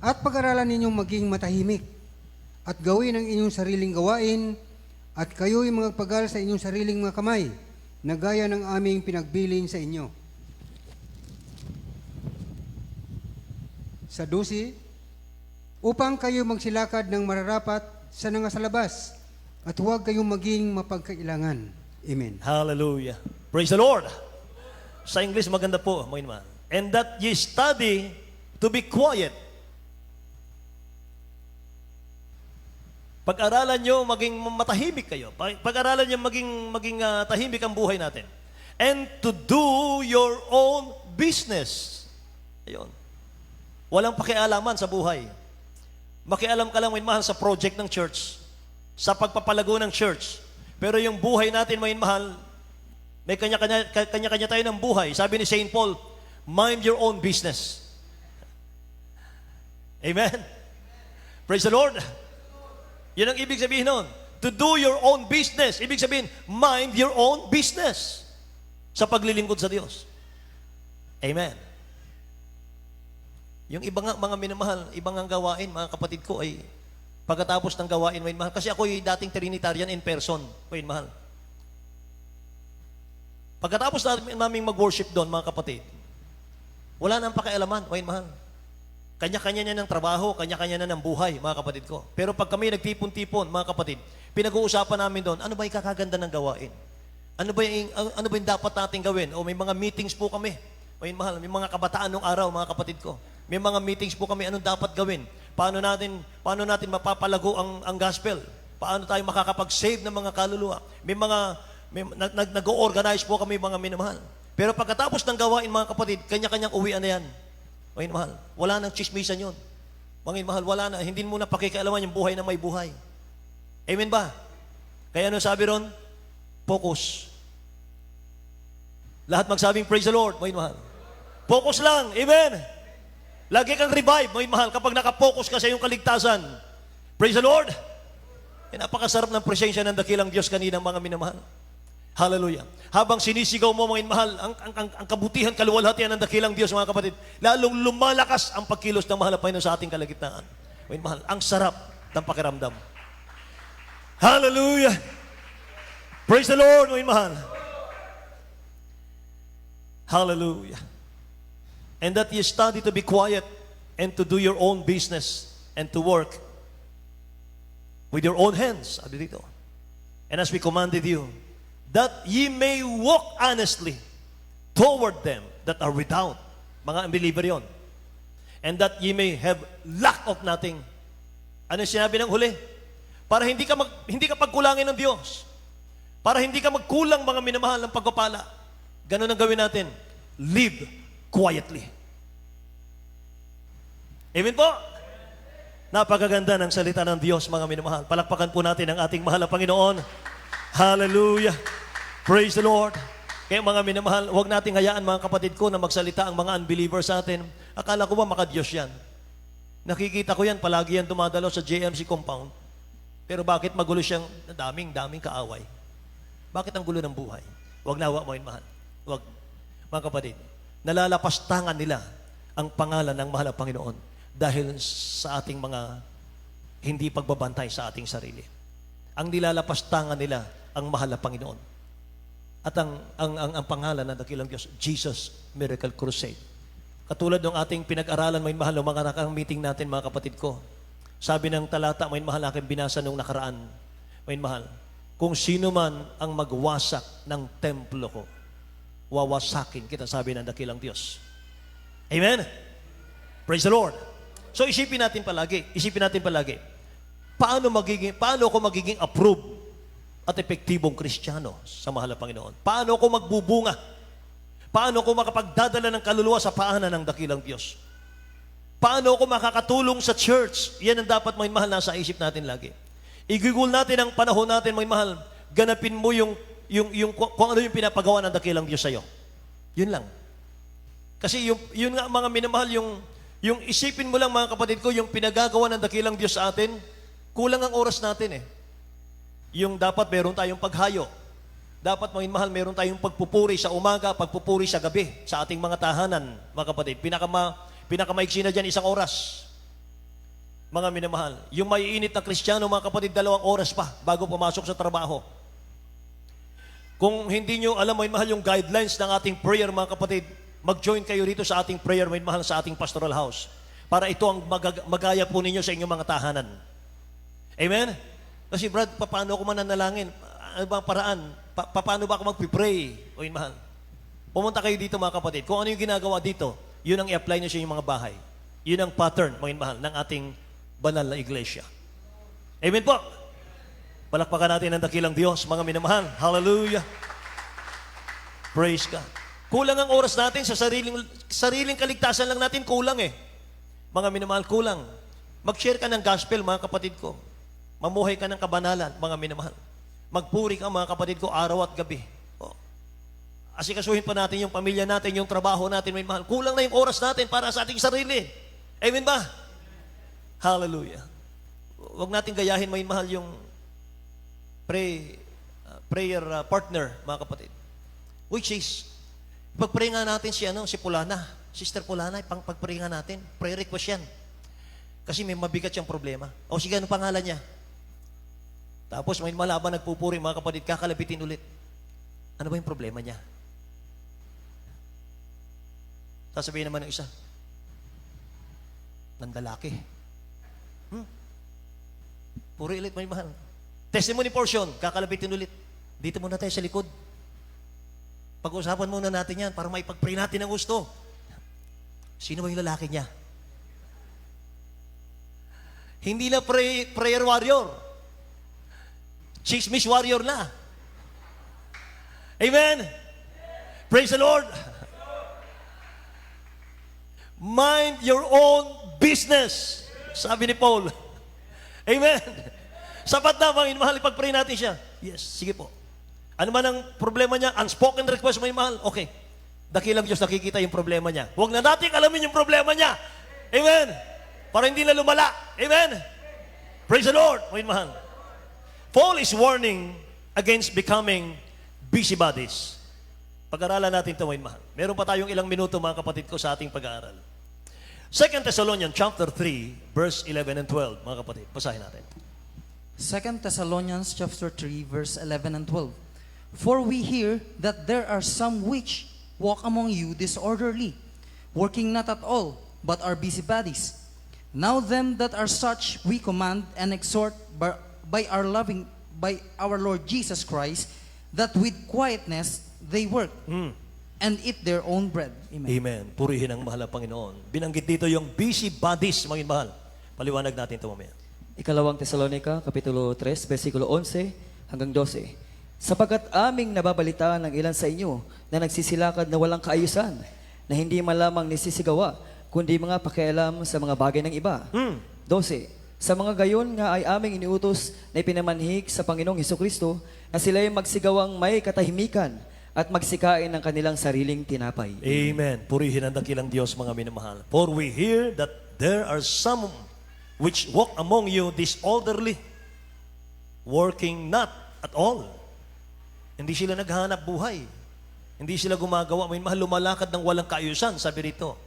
At pag-aralan ninyong maging matahimik at gawin ang inyong sariling gawain at kayo'y magpagal sa inyong sariling mga kamay na gaya ng aming pinagbilin sa inyo. Sa 12, upang kayo magsilakad ng mararapat sa nangasalabas at huwag kayong maging mapagkailangan. Amen. Hallelujah. Praise the Lord. Sa English, maganda po, mga inman. And that ye study to be quiet. Pag-aralan nyo, maging matahimik kayo. Pag-aralan nyo, maging tahimik ang buhay natin. And to do your own business. Ayun. Walang pakialaman sa buhay. Makialam ka lang, mahal, sa project ng church. Sa pagpapalago ng church. Pero yung buhay natin, mahal, may kanya-kanya tayo ng buhay. Sabi ni St. Paul, mind your own business. Amen? Praise the Lord. Yun ang ibig sabihin nun. To do your own business. Ibig sabihin, mind your own business. Sa paglilingkod sa Diyos. Amen. Yung ibang mga minamahal, ibang ang gawain, mga kapatid ko, ay pagkatapos ng gawain, may mahal. Kasi ako ay dating Trinitarian in person, may mahal. Pagkatapos namin mag-worship doon, mga kapatid, wala nang pakialaman, may mahal. Kanya-kanya niya ng trabaho, kanya-kanya na ng buhay, mga kapatid ko. Pero pag kami nagtipon-tipon, mga kapatid, pinag-uusapan namin doon, ano ba yung kakaganda ng gawain? Ano ba yung dapat natin gawin? O may mga meetings po kami. May mahal, may mga kabataan nung araw, mga kapatid ko. May mga meetings po kami, anong dapat gawin? Paano natin mapapalago ang gospel? Paano tayo makakapag-save ng mga kaluluwa? Nag-organize po kami, mga minamahal. Pero pagkatapos ng gawain, mga kapatid, kanya-kanyang uwian na yan. Mga mahal, wala nang chismisan yun. Mga mahal, wala na. Hindi mo na pakikialaman yung buhay na may buhay. Amen ba? Kaya ano sabi ron? Focus. Lahat magsabing praise the Lord, mga mahal. Focus lang. Amen. Lagi kang revive, mga mahal, kapag nakapokus ka sa iyong kaligtasan. Praise the Lord. Napakasarap ng presensya ng dakilang Diyos kaninang mga minamahal. Hallelujah. Habang sinisigaw mo, mga mahal, ang kabutihan, kaluwalhatian ng dakilang Diyos, mga kapatid, lalong lumalakas ang pagkilos ng mahal na Panginoon sa ating kalagitnaan. Mga mahal, ang sarap ng pakiramdam. Hallelujah. Praise the Lord, mga mahal. Hallelujah. And that you study to be quiet and to do your own business and to work with your own hands. Sabi dito. And as we commanded you, that ye may walk honestly toward them that are without. Mga unbeliever yon. And that ye may have lack of nothing. Ano sinabi ng huli? Para hindi ka pagkulangin ng Diyos. Para hindi ka magkulang, mga minamahal, ng pagpapala. Ganun ang gawin natin. Live quietly. Amen po? Napakaganda ng salita ng Diyos, mga minamahal. Palakpakan po natin ang ating mahal na Panginoon. Hallelujah. Praise the Lord. Kaya mga minamahal, huwag nating hayaan mga kapatid ko na magsalita ang mga unbelievers sa atin. Akala ko ba makadiyos yan? Nakikita ko yan, palagi yan dumadalo sa JMC compound. Pero bakit magulo siyang daming kaaway? Bakit ang gulo ng buhay? Huwag na, huwag mo yun, mahal. Huwag. Mga kapatid, nalalapastangan nila ang pangalan ng mahal na Panginoon dahil sa ating mga hindi pagbabantay sa ating sarili. Ang nilalapastangan nila ang mahal na Panginoon. At ang pangalan ng dakilang Diyos, Jesus Miracle Crusade. Katulad ng ating pinag-aralan, may mahal, mga meeting natin, mga kapatid ko. Sabi ng talata, may mahal, aking binasa nung nakaraan, may mahal, kung sino man ang magwasak ng templo ko, wawasakin kita, sabi ng dakilang Diyos. Amen? Praise the Lord. So isipin natin palagi, paano ako magiging approved at epektibong Kristiyano sa mahal na Panginoon? Paano ako magbubunga? Paano ako makapagdadala ng kaluluwa sa paanan ng dakilang Diyos? Paano ako makakatulong sa church? Yan ang dapat, may mahal, nasa isip natin lagi. Igugol natin ang panahon natin, may mahal. Ganapin mo kung ano yung pinapagawa ng dakilang Diyos sa'yo. Yun lang. Kasi yun nga, mga minamahal, yung isipin mo lang, mga kapatid ko, yung pinagagawa ng dakilang Diyos sa atin, kulang ang oras natin eh. Yung dapat meron tayong paghayo. Dapat, mga mahal, meron tayong pagpupuri sa umaga, pagpupuri sa gabi, sa ating mga tahanan, mga kapatid. Pinakamaiksi na dyan, 1 oras. Mga minamahal, yung maiinit na Kristiyano, mga kapatid, 2 oras pa bago pumasok sa trabaho. Kung hindi nyo alam, mga mahal, yung guidelines ng ating prayer, mga kapatid, mag-join kayo rito sa ating prayer, mga mahal, sa ating pastoral house. Para ito ang magaya po ninyo sa inyong mga tahanan. Amen? Kasi Brad, paano ako mananalangin? Ano ba ang paraan? Paano ba ako mag-pray? O yun, mahal. Pumunta kayo dito, mga kapatid. Kung ano yung ginagawa dito, yun ang i-apply nyo sa inyong mga bahay. Yun ang pattern, mga mahal, ng ating banal na iglesia. Amen po. Palakpakan natin ang dakilang Diyos, mga minamahal. Hallelujah. Praise God. Kulang ang oras natin sa sariling kaligtasan lang natin, kulang eh. Mga minamahal, kulang. Mag-share ka ng gospel, mga kapatid ko. Mamuhay ka ng kabanalan, mga minamahal. Magpuri ka, mga kapatid ko, araw at gabi. Oh. Asikasuhin pa natin yung pamilya natin, yung trabaho natin, may mahal. Kulang na yung oras natin para sa ating sarili. Amen ba? Hallelujah. Huwag natin gayahin, may mahal, yung prayer partner, mga kapatid. Which is, pag-pray nga natin si Pulana, Sister Pulana, pag-pray nga natin, prayer request yan. Kasi may mabigat siyang problema. O sige, anong pangalan niya? Tapos may malaban nagpupuri, mga kapatid, kakalabitin ulit. Ano ba yung problema niya? Sasabihin naman ng isa, nandalaki. Puri ulit, may mahal. Testimony portion, kakalabitin ulit. Dito muna tayo sa likod. Pag-usapan muna natin yan para maipag-pray natin ang gusto. Sino ba yung lalaki niya? Hindi na prayer warrior. Chismis warrior na. Amen? Praise the Lord. Mind your own business. Sabi ni Paul. Amen. Sapat na, mga mahal, ipag-pray natin siya. Yes, sige po. Ano man ang problema niya? Unspoken request, mga mahal. Okay. Dakilang Diyos nakikita yung problema niya. Huwag na natin alamin yung problema niya. Amen. Para hindi na lumala. Amen. Praise the Lord, mga mahal. Paul is warning against becoming busybodies. Pag-aralan natin ito, mga mahal. Meron pa tayong ilang minuto, mga kapatid ko, sa ating pag-aaral. 2 Thessalonians chapter 3, verse 11 and 12, mga kapatid. Basahin natin. 2 Thessalonians chapter 3, verse 11 and 12. For we hear that there are some which walk among you disorderly, working not at all, but are busybodies. Now them that are such we command and exhort by our Lord Jesus Christ, that with quietness they work and eat their own bread. Amen. Amen. Purihin ang mahal na Panginoon. Binanggit dito yung busybodies, mga mahal. Paliwanag natin ito mamaya. 2 Tesalonica, Kapitulo 3, versikulo 11 hanggang 12. Sapagkat aming nababalitaan ng ilan sa inyo na nagsisilakad na walang kaayusan, na hindi man lamang nisisigawa, kundi mga pakialam sa mga bagay ng iba. 12. Sa mga gayon nga ay aming iniutos na ipinamanhik sa Panginoong Hesukristo na sila ay magsigawang may katahimikan at magsikain ng kanilang sariling tinapay. Amen. Purihin ang dakilang Diyos, mga minamahal. For we hear that there are some which walk among you disorderly, working not at all. Hindi sila naghahanap buhay. Hindi sila gumagawa. May mahal, lumalakad ng walang kaayusan, sabi rito.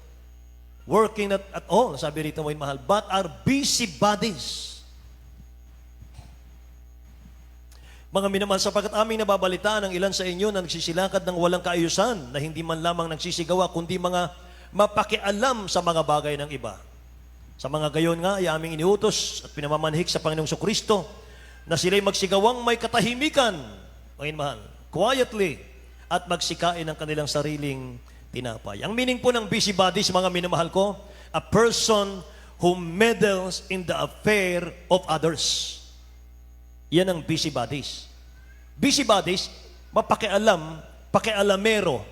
Working not at all, sabi rito, may mahal, but are busybodies. Mga minamahal, sapagkat aming nababalitaan ng ilan sa inyo na nagsisilakad ng walang kaayusan, na hindi man lamang nagsisigawa, kundi mga mapakialam sa mga bagay ng iba. Sa mga gayon nga, ay aming iniutos at pinamamanhik sa Panginoong Kristo na sila'y magsigawang may katahimikan, mga mahal, quietly, at magsikain ng kanilang sariling tinapay. Ang meaning po ng busybodies, mga minamahal ko, a person who meddles in the affair of others. Yan ang busybodies. Busybodies, mapakialam, pakialamero,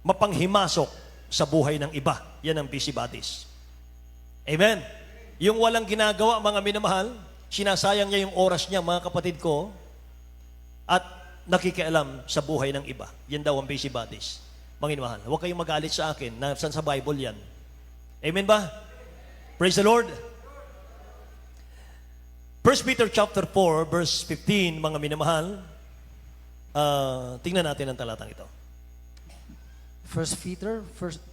mapanghimasok sa buhay ng iba. Yan ang busybodies. Amen. Yung walang ginagawa, mga minamahal, sinasayang niya yung oras niya, mga kapatid ko, at nakikialam sa buhay ng iba. Yan daw ang busybodies. Mga minamahal, huwag kayong magalit sa akin na sa Bible yan. Amen ba? Praise the Lord. 1 Peter chapter 4, verse 15, mga minamahal, tingnan natin ang talatang ito. 1 Peter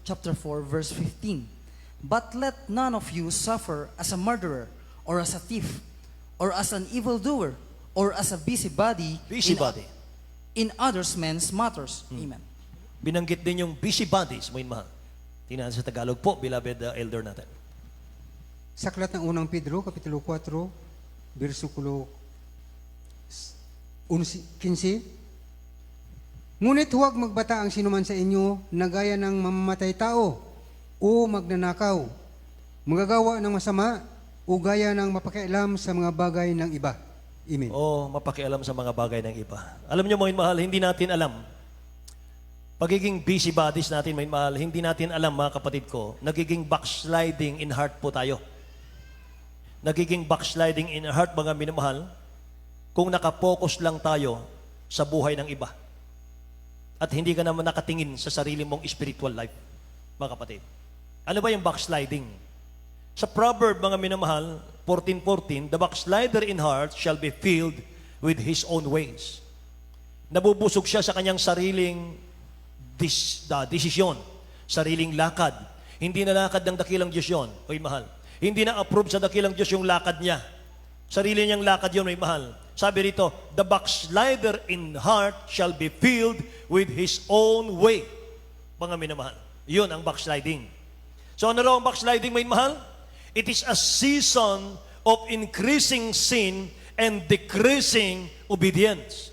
chapter 4 verse 15. But let none of you suffer as a murderer, or as a thief, or as an evildoer, or as a busybody, Busybody. in others men's matters. Amen. Binanggit din yung busybodies, mga minamahal. Tingnan natin sa Tagalog po, beloved elder natin. Sa aklat ng unang Pedro, kapitulo 4, versikulo 15. Ngunit huwag magbata ang sinuman sa inyo na gaya ng mamamatay tao o magnanakaw, magagawa ng masama o gaya ng mapakialam sa mga bagay ng iba. Amen. O mapakialam sa mga bagay ng iba. Alam niyo, mga mahal, hindi natin alam. Pagiging busybodies natin, mga mahal, hindi natin alam, mga kapatid ko, nagiging backsliding in heart po tayo. Nagiging backsliding in heart, mga minamahal, kung nakapokus lang tayo sa buhay ng iba. At hindi ka naman nakatingin sa sarili mong spiritual life, mga kapatid. Ano ba yung backsliding? Sa proverb, mga minamahal, 14:14, the backslider in heart shall be filled with his own ways. Nabubusog siya sa kanyang sariling desisyon, sariling lakad. Hindi na lakad ng dakilang Diyos yun, oy mahal. Hindi na approve sa dakilang Diyos yung lakad niya. Sarili niyang lakad yun, may mahal. Sabi rito, the backslider in heart shall be filled with his own way. Mga minamahal. Yun ang backsliding. So ano raw ang backsliding, may mahal? It is a season of increasing sin and decreasing obedience.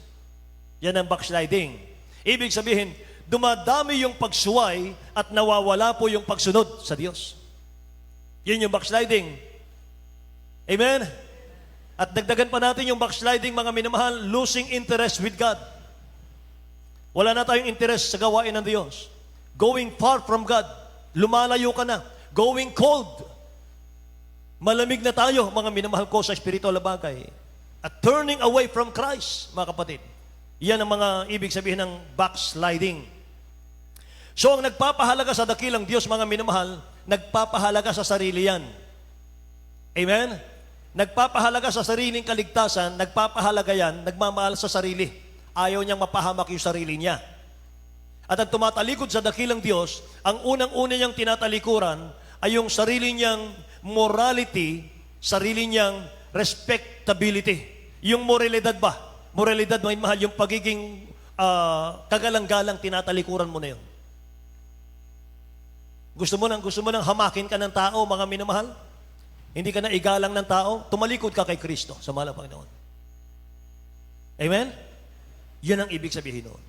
Yan ang backsliding. Ibig sabihin, dumadami yung pagsuway at nawawala po yung pagsunod sa Diyos. Yun yung backsliding. Amen? At dagdagan pa natin yung backsliding, mga minamahal, losing interest with God. Wala na tayong interest sa gawain ng Diyos. Going far from God. Lumalayo ka na. Going cold. Malamig na tayo, mga minamahal ko, sa spiritual na bagay. At turning away from Christ, mga kapatid. Yan ang mga ibig sabihin ng backsliding. So, ang nagpapahalaga sa dakilang Diyos, mga minamahal, nagpapahalaga sa sarili yan. Amen? Nagpapahalaga sa sariling kaligtasan, nagpapahalaga yan, nagmamahal sa sarili. Ayaw niyang mapahamak yung sarili niya. At ang tumatalikod sa dakilang Diyos, ang unang-una niyang tinatalikuran ay yung sarili niyang morality, sarili niyang respectability. Yung moralidad ba? Moralidad, mga mahal, yung pagiging kagalang-galang, tinatalikuran mo na yun. Gusto mo nang hamakin ka ng tao, mga minamahal? Hindi ka na igalang ng tao, tumalikod ka kay Kristo sa mahal ng Panginoon. Amen? Yan ang ibig sabihin noon.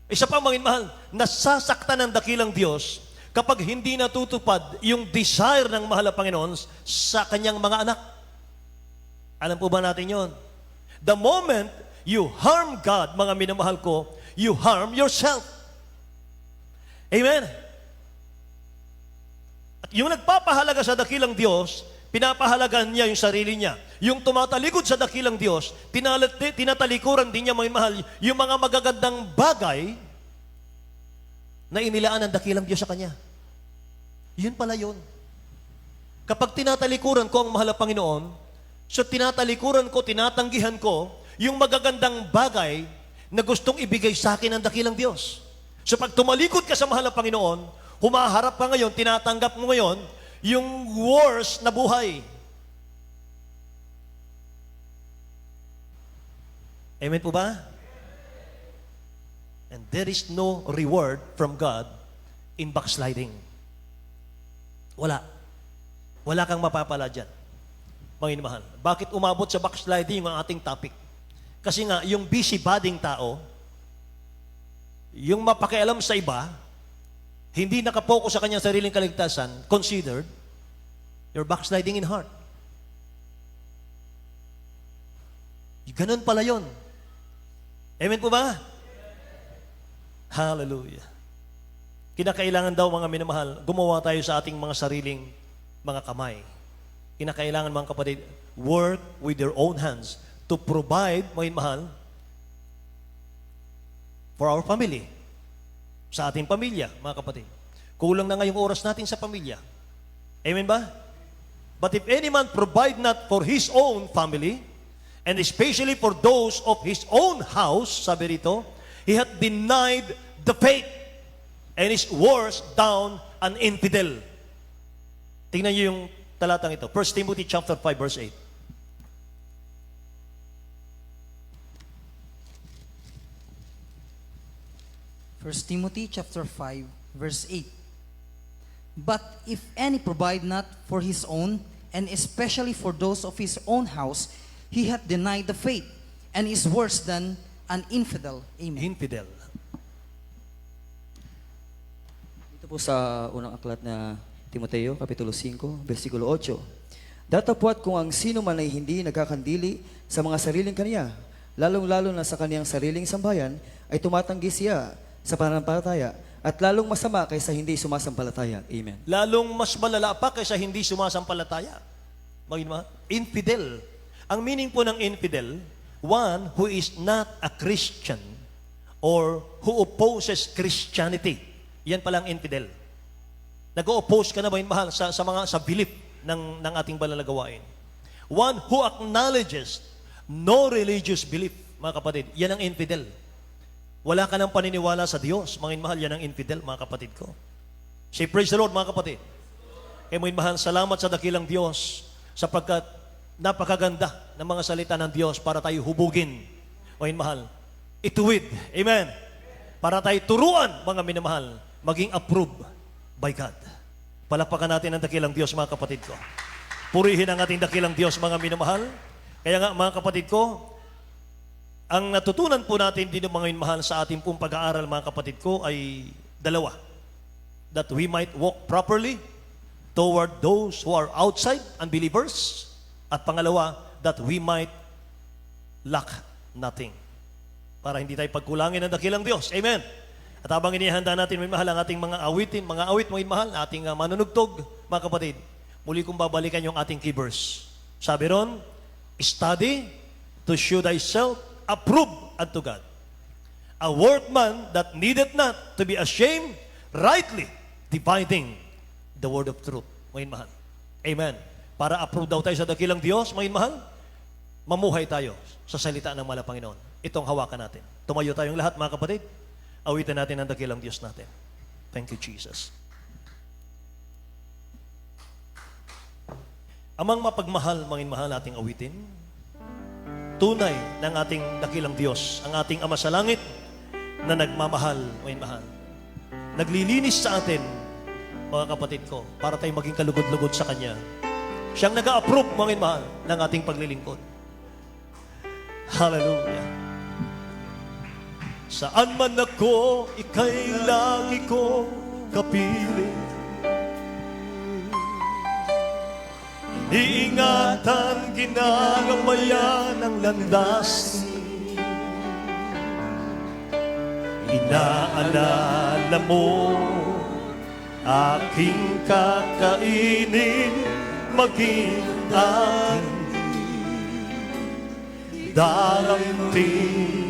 Isa pa, mga minamahal, nasasaktan ng dakilang Diyos kapag hindi natutupad yung desire ng mahal ng Panginoon sa kanyang mga anak. Alam po ba natin yon? The moment you harm God, mga minamahal ko, you harm yourself. Amen? At yung nagpapahalaga sa dakilang Diyos, pinapahalagan niya yung sarili niya. Yung tumatalikod sa dakilang Diyos, tinatalikuran din niya, mga mahal, yung mga magagandang bagay na inilaan ng dakilang Diyos sa kanya. Yun pala yun. Kapag tinatalikuran ko ang mahal na Panginoon, so tinatalikuran ko, tinatanggihan ko, yung magagandang bagay na gustong ibigay sa akin ng dakilang Diyos. So pag tumalikod ka sa mahal na Panginoon, humaharap ka ngayon, tinatanggap mo ngayon, yung worst na buhay. Amen po ba? And there is no reward from God in backsliding. Wala. Wala kang mapapala dyan. Mga mahal. Bakit umabot sa backsliding ang ating topic? Kasi nga, yung busyboding tao, yung mapakialam sa iba, hindi nakapokus sa kanyang sariling kaligtasan, considered, you're backsliding in heart. Ganun pala yun. Amen po ba? Hallelujah. Kinakailangan daw, mga minamahal, gumawa tayo sa ating mga sariling mga kamay. Kinakailangan, mga kapatid, work with your own hands to provide, mga mahal, for our family. Sa ating pamilya, mga kapatid. Kulang na ngayong oras natin sa pamilya. Amen ba? But if any man provide not for his own family, and especially for those of his own house, sabi rito, he hath denied the faith and is worse down an infidel. Tingnan niyo yung talatang ito. 1 Timothy chapter 5 verse 8. First Timothy chapter 5 verse 8. But if any provide not for his own, and especially for those of his own house, he hath denied the faith, and is worse than an infidel. Amen. Infidel. Dito po sa unang aklat na Timoteo, Kapitulo 5, versikulo 8. Datapwat kung ang sino man ay hindi nagkakandili sa mga sariling kaniya, lalong-lalo na sa kaniyang sariling sambayan, ay tumatanggi siya sa pananampalataya, at lalong masama kaysa hindi sumasampalataya. Amen. Lalong mas malala pa kaysa hindi sumasampalataya. Infidel. Ang meaning po ng infidel, one who is not a Christian or who opposes Christianity. Yan palang infidel. Nag-oppose ka na ba, mahal, sa belief ng ating banal na gawain. One who acknowledges no religious belief, mga kapatid, yan ang infidel. Wala ka ng paniniwala sa Diyos, mga mahal, yan ang infidel, mga kapatid ko. Say, praise the Lord, mga kapatid. Kaya mga mahal, salamat sa dakilang Diyos sapagkat napakaganda ng mga salita ng Diyos para tayo hubugin, mga mahal, ituwid. Amen. Para tayo turuan, mga minamahal, maging approved by God. Palakpakan natin ang dakilang Diyos, mga kapatid ko. Purihin ang ating dakilang Diyos, mga minamahal. Kaya nga, mga kapatid ko, ang natutunan po natin din, mga minamahal, sa ating pong pag-aaral, mga kapatid ko, ay dalawa. That we might walk properly toward those who are outside, unbelievers. At pangalawa, that we might lack nothing. Para hindi tayo pagkulangin ng dakilang Diyos. Amen. At habang inihanda natin, may mahal, ang ating mga awitin, mga awit, mga mahal, ating manunugtog, mga kapatid, muli kong babalikan yung ating key verse. Sabi ron, study to show thyself approved unto God. A workman that needeth not to be ashamed, rightly dividing the word of truth. Mga mahal. Amen. Para approve daw tayo sa dakilang Diyos, mga mahal, mamuhay tayo sa salita ng mahal na Panginoon. Itong hawakan natin. Tumayo tayong lahat, mga kapatid. Awitin natin ang dakilang Diyos natin. Thank you, Jesus. Amang mapagmahal, mga mahal, ating awitin. Tunay ng ating dakilang Diyos, ang ating Ama sa Langit na nagmamahal, mga mahal. Naglilinis sa atin, mga kapatid ko, para tayo maging kalugod-lugod sa Kanya. Siyang nag-a-approve, mga mahal, ng ating paglilingkod. Hallelujah. Saan man ako, ika'y lagi ko kapiling. Iingatan, ginagabayan ang landas. Inaalala mo, aking kakainin maging aking darating.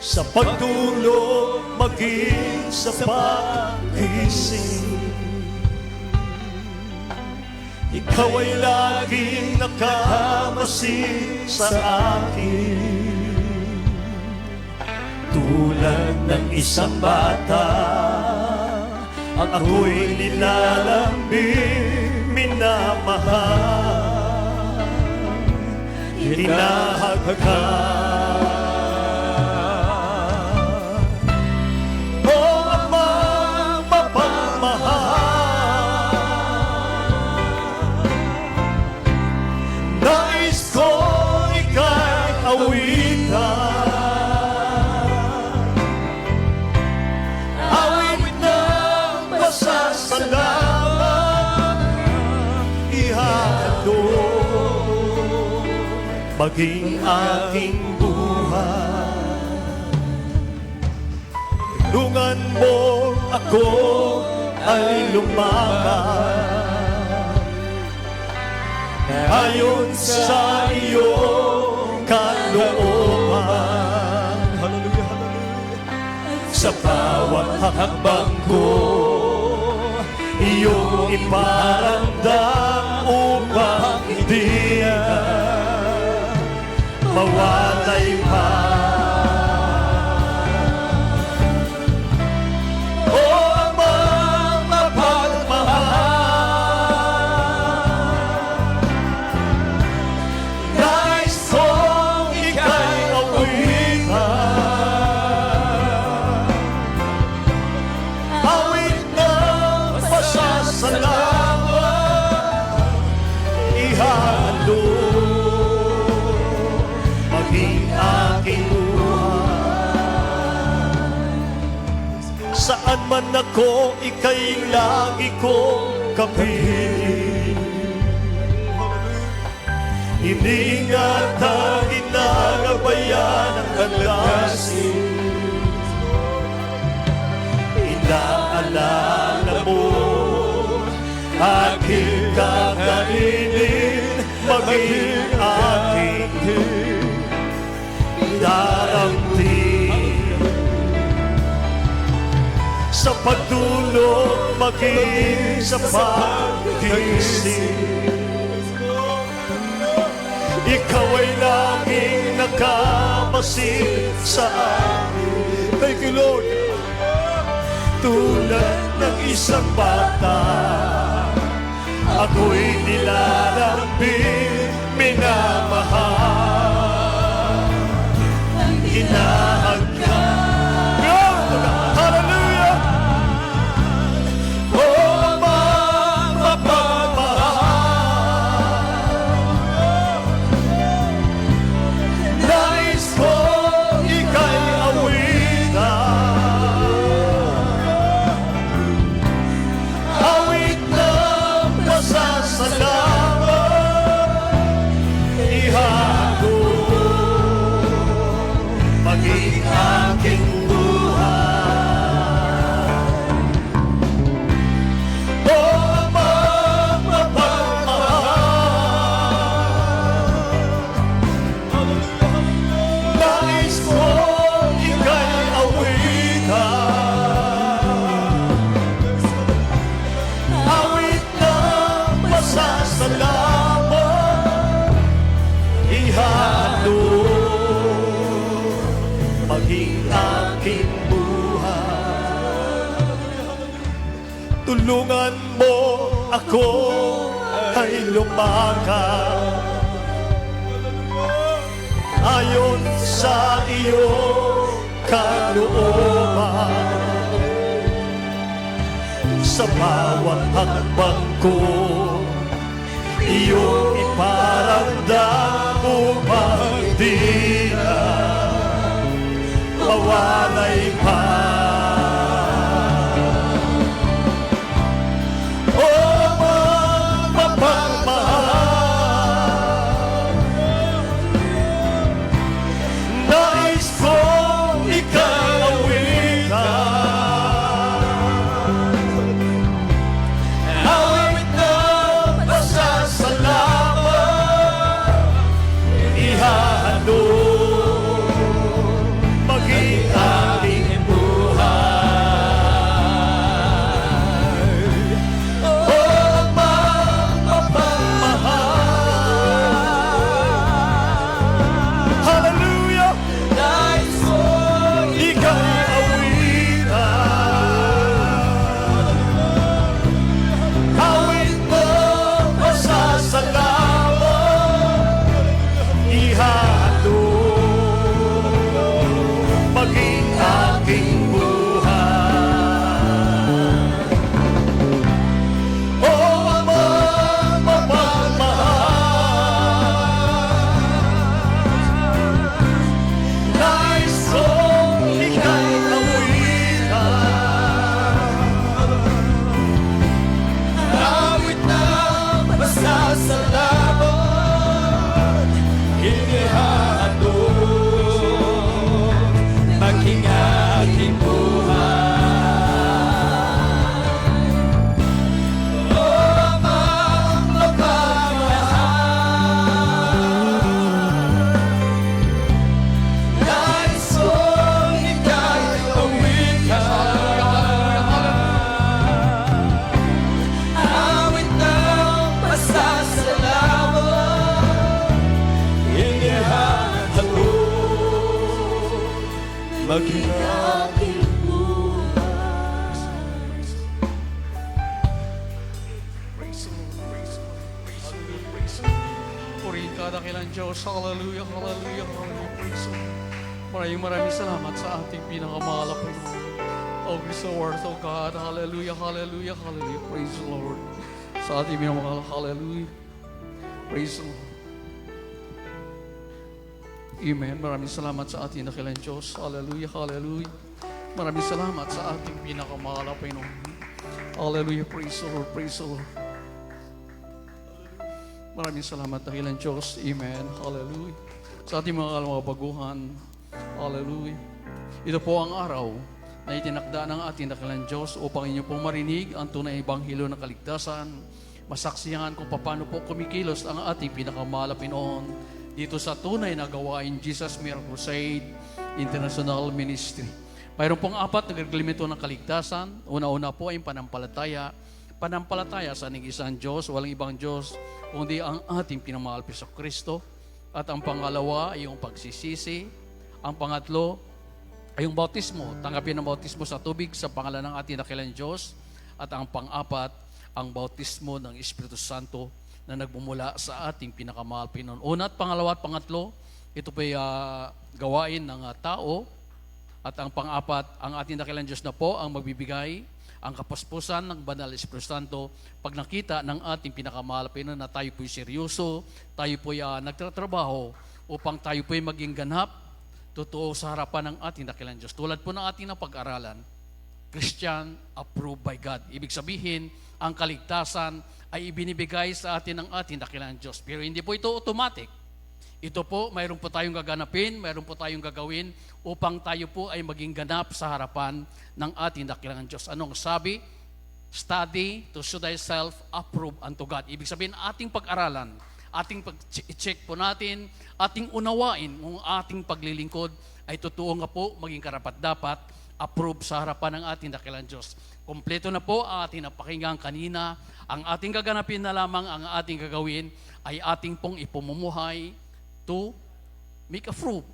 Sa pagtulog, maging sa pagising, ikaw ay laging nakamasid sa akin. Tulad ng isang bata, ako'y nilalambing, minamahal, hinahagkan. Maging aking buhay, tulungan mo ako ay lumakad ayon sa iyong kalooban. Hallelujah, hallelujah. Sa bawat hakbang ko, iyong iparamdam upang hindi mawalay pa. O Amang mapagmahal, nais kong ika'y awitan, awit ng pasasalamat, ihalo maging aking buhay. Saan man ako, ika'y lagi kong kapiling. Iniingat at inagabayan ang kalasin. Inaalala mo aking kakainin, maging aking darating. Sa pagtulog, maging sa pagising, ikaw ay laging nakamasid sa akin. Thank you, Lord. Tulad ng isang bata, ako'y nilalambing, minamahal, hinahagkan. Hallelujah! O Amang mapagmahal, nais ko ika'y awitan, awit ng pasasalamat, ihalo maging aking buhay. O Amang mapagmahal, nais ko ika'y awitan, awit ng pasasalamat, ihalo maging aking buhay. Tulungan mo ako ay lumakad ayon sa iyong kalooban. Sa bawat hakbang ko, iyong iparamdam upang di na mawalay pa. O Amang mapagmahal, nais kong ika'y awitan, awit pasasalamat, inihahandog, maging aking buhay. O Amang mapagmahal, nais kong ika'y awit ng pasasalamat, inihahandog, maging aking buhay. Praise the Lord, praise the Lord, praise the Lord, praise the Lord. Purihin ka, dakilang Diyos. Hallelujah, hallelujah, hallelujah, praise the Lord. Maraming salamat sa ating pinakamahal na Panginoon. Oh, we so worth, oh God. Hallelujah, hallelujah, hallelujah, praise the Lord. Sa ating pinakamahal, hallelujah, praise the Lord. Amen. Maraming salamat sa ating dakilang Diyos. Hallelujah, hallelujah. Maraming salamat sa ating pinakamahal na Panginoon. Hallelujah, praise the Lord, praise the Lord. Maraming salamat dakilang Diyos. Amen. Hallelujah. Sa ating mga baguhan. Hallelujah. Ito po ang araw na itinakda ng ating dakilang Diyos upang inyo pong marinig ang tunay ebanghelyo ng kaligtasan. Masaksihan kung paano po kumikilos ang ating pinakamahal na Pinoon dito sa tunay na gawain Jesus Miracle Crusade International Ministry. Mayroon pong 4 na reglamento ng kaligtasan. Una-una po ay panampalataya. Panampalataya sa isang Diyos, walang ibang Diyos, kundi ang ating pinamahal Hesus Kristo. At ang pangalawa ay yung pagsisisi. Ang pangatlo ay yung bautismo. Tanggapin ang bautismo sa tubig sa pangalan ng ating dakilang Diyos. At ang pang-apat, ang bautismo ng Espiritu Santo na nagmumula sa ating pinakamahal Pinoon. Una at pangalawa at pangatlo, ito po ay gawain ng tao. At ang pang-apat, ang ating dakilang Diyos na po ang magbibigay ang kapuspusan ng Banal Espiritu Santo pag nakita ng ating pinakamahal Pinoon na tayo po'y seryoso, tayo po'y nagtatrabaho upang tayo po'y maging ganap, totoo sa harapan ng ating dakilang Diyos. Tulad po ng ating napag-aralan, Christian approved by God. Ibig sabihin, ang kaligtasan ay ibinibigay sa atin ng ating dakilang Diyos. Pero hindi po ito automatic. Ito po, mayroon po tayong gaganapin, mayroon po tayong gagawin upang tayo po ay maging ganap sa harapan ng ating dakilang Diyos. Anong sabi? Study to show thyself approved unto God. Ibig sabihin, ating pag-aralan, ating pag-check po natin, ating unawain kung ating paglilingkod ay totoo nga po maging karapat-dapat approve sa harapan ng ating dakilang Diyos. Kompleto na po ang ating napakinggan kanina. Ang ating gaganapin na lamang, ang ating gagawin ay ating pong ipumumuhay to make approve.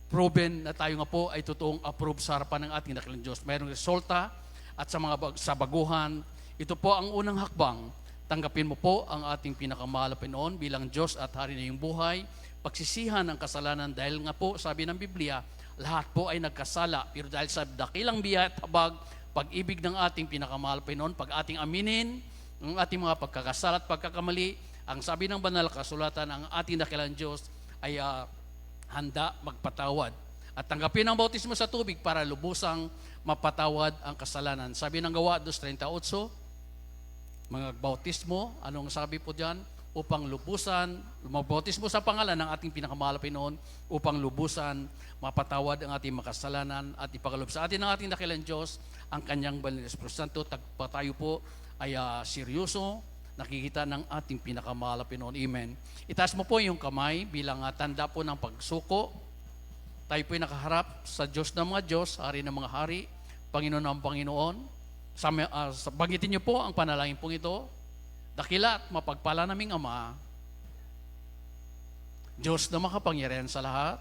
Proven na tayo nga po ay totoong approve sa harapan ng ating dakilang Diyos. Mayroong resulta at sa baguhan, ito po ang unang hakbang. Tanggapin mo po ang ating pinakamahal na Pinoon bilang Diyos at Hari na iyong buhay. Pagsisihan ang kasalanan dahil nga po, sabi ng Biblia, lahat po ay nagkasala. Pero dahil sa dakilang biya at habag, pag-ibig ng ating pinakamahal Pinoon, pag ating aminin ang ating mga pagkakasala at pagkakamali, ang sabi ng banal kasulatan, ang ating dakilang Diyos ay handa magpatawad. At tanggapin ang bautismo sa tubig para lubusang mapatawad ang kasalanan. Sabi ng Gawa 2:38, mga bautismo, anong sabi po diyan? Upang lubusan, magbautismo sa pangalan ng ating pinakamahal na Pinoon, upang lubusan, mapatawad ang ating makasalanan at ipagkaloob sa atin ng ating dakilang Diyos ang kanyang banal na Espiritu Santo. Tayo po ay seryoso, nakikita ng ating pinakamahal na Pinoon. Amen. Itaas mo po yung kamay bilang tanda po ng pagsuko. Tayo po ay nakaharap sa Diyos ng mga Diyos, Hari ng mga Hari, Panginoon ng Panginoon. Banggitin niyo po ang panalangin pong ito. Dakila at mapagpala naming Ama, Diyos na makapangyarihan sa lahat,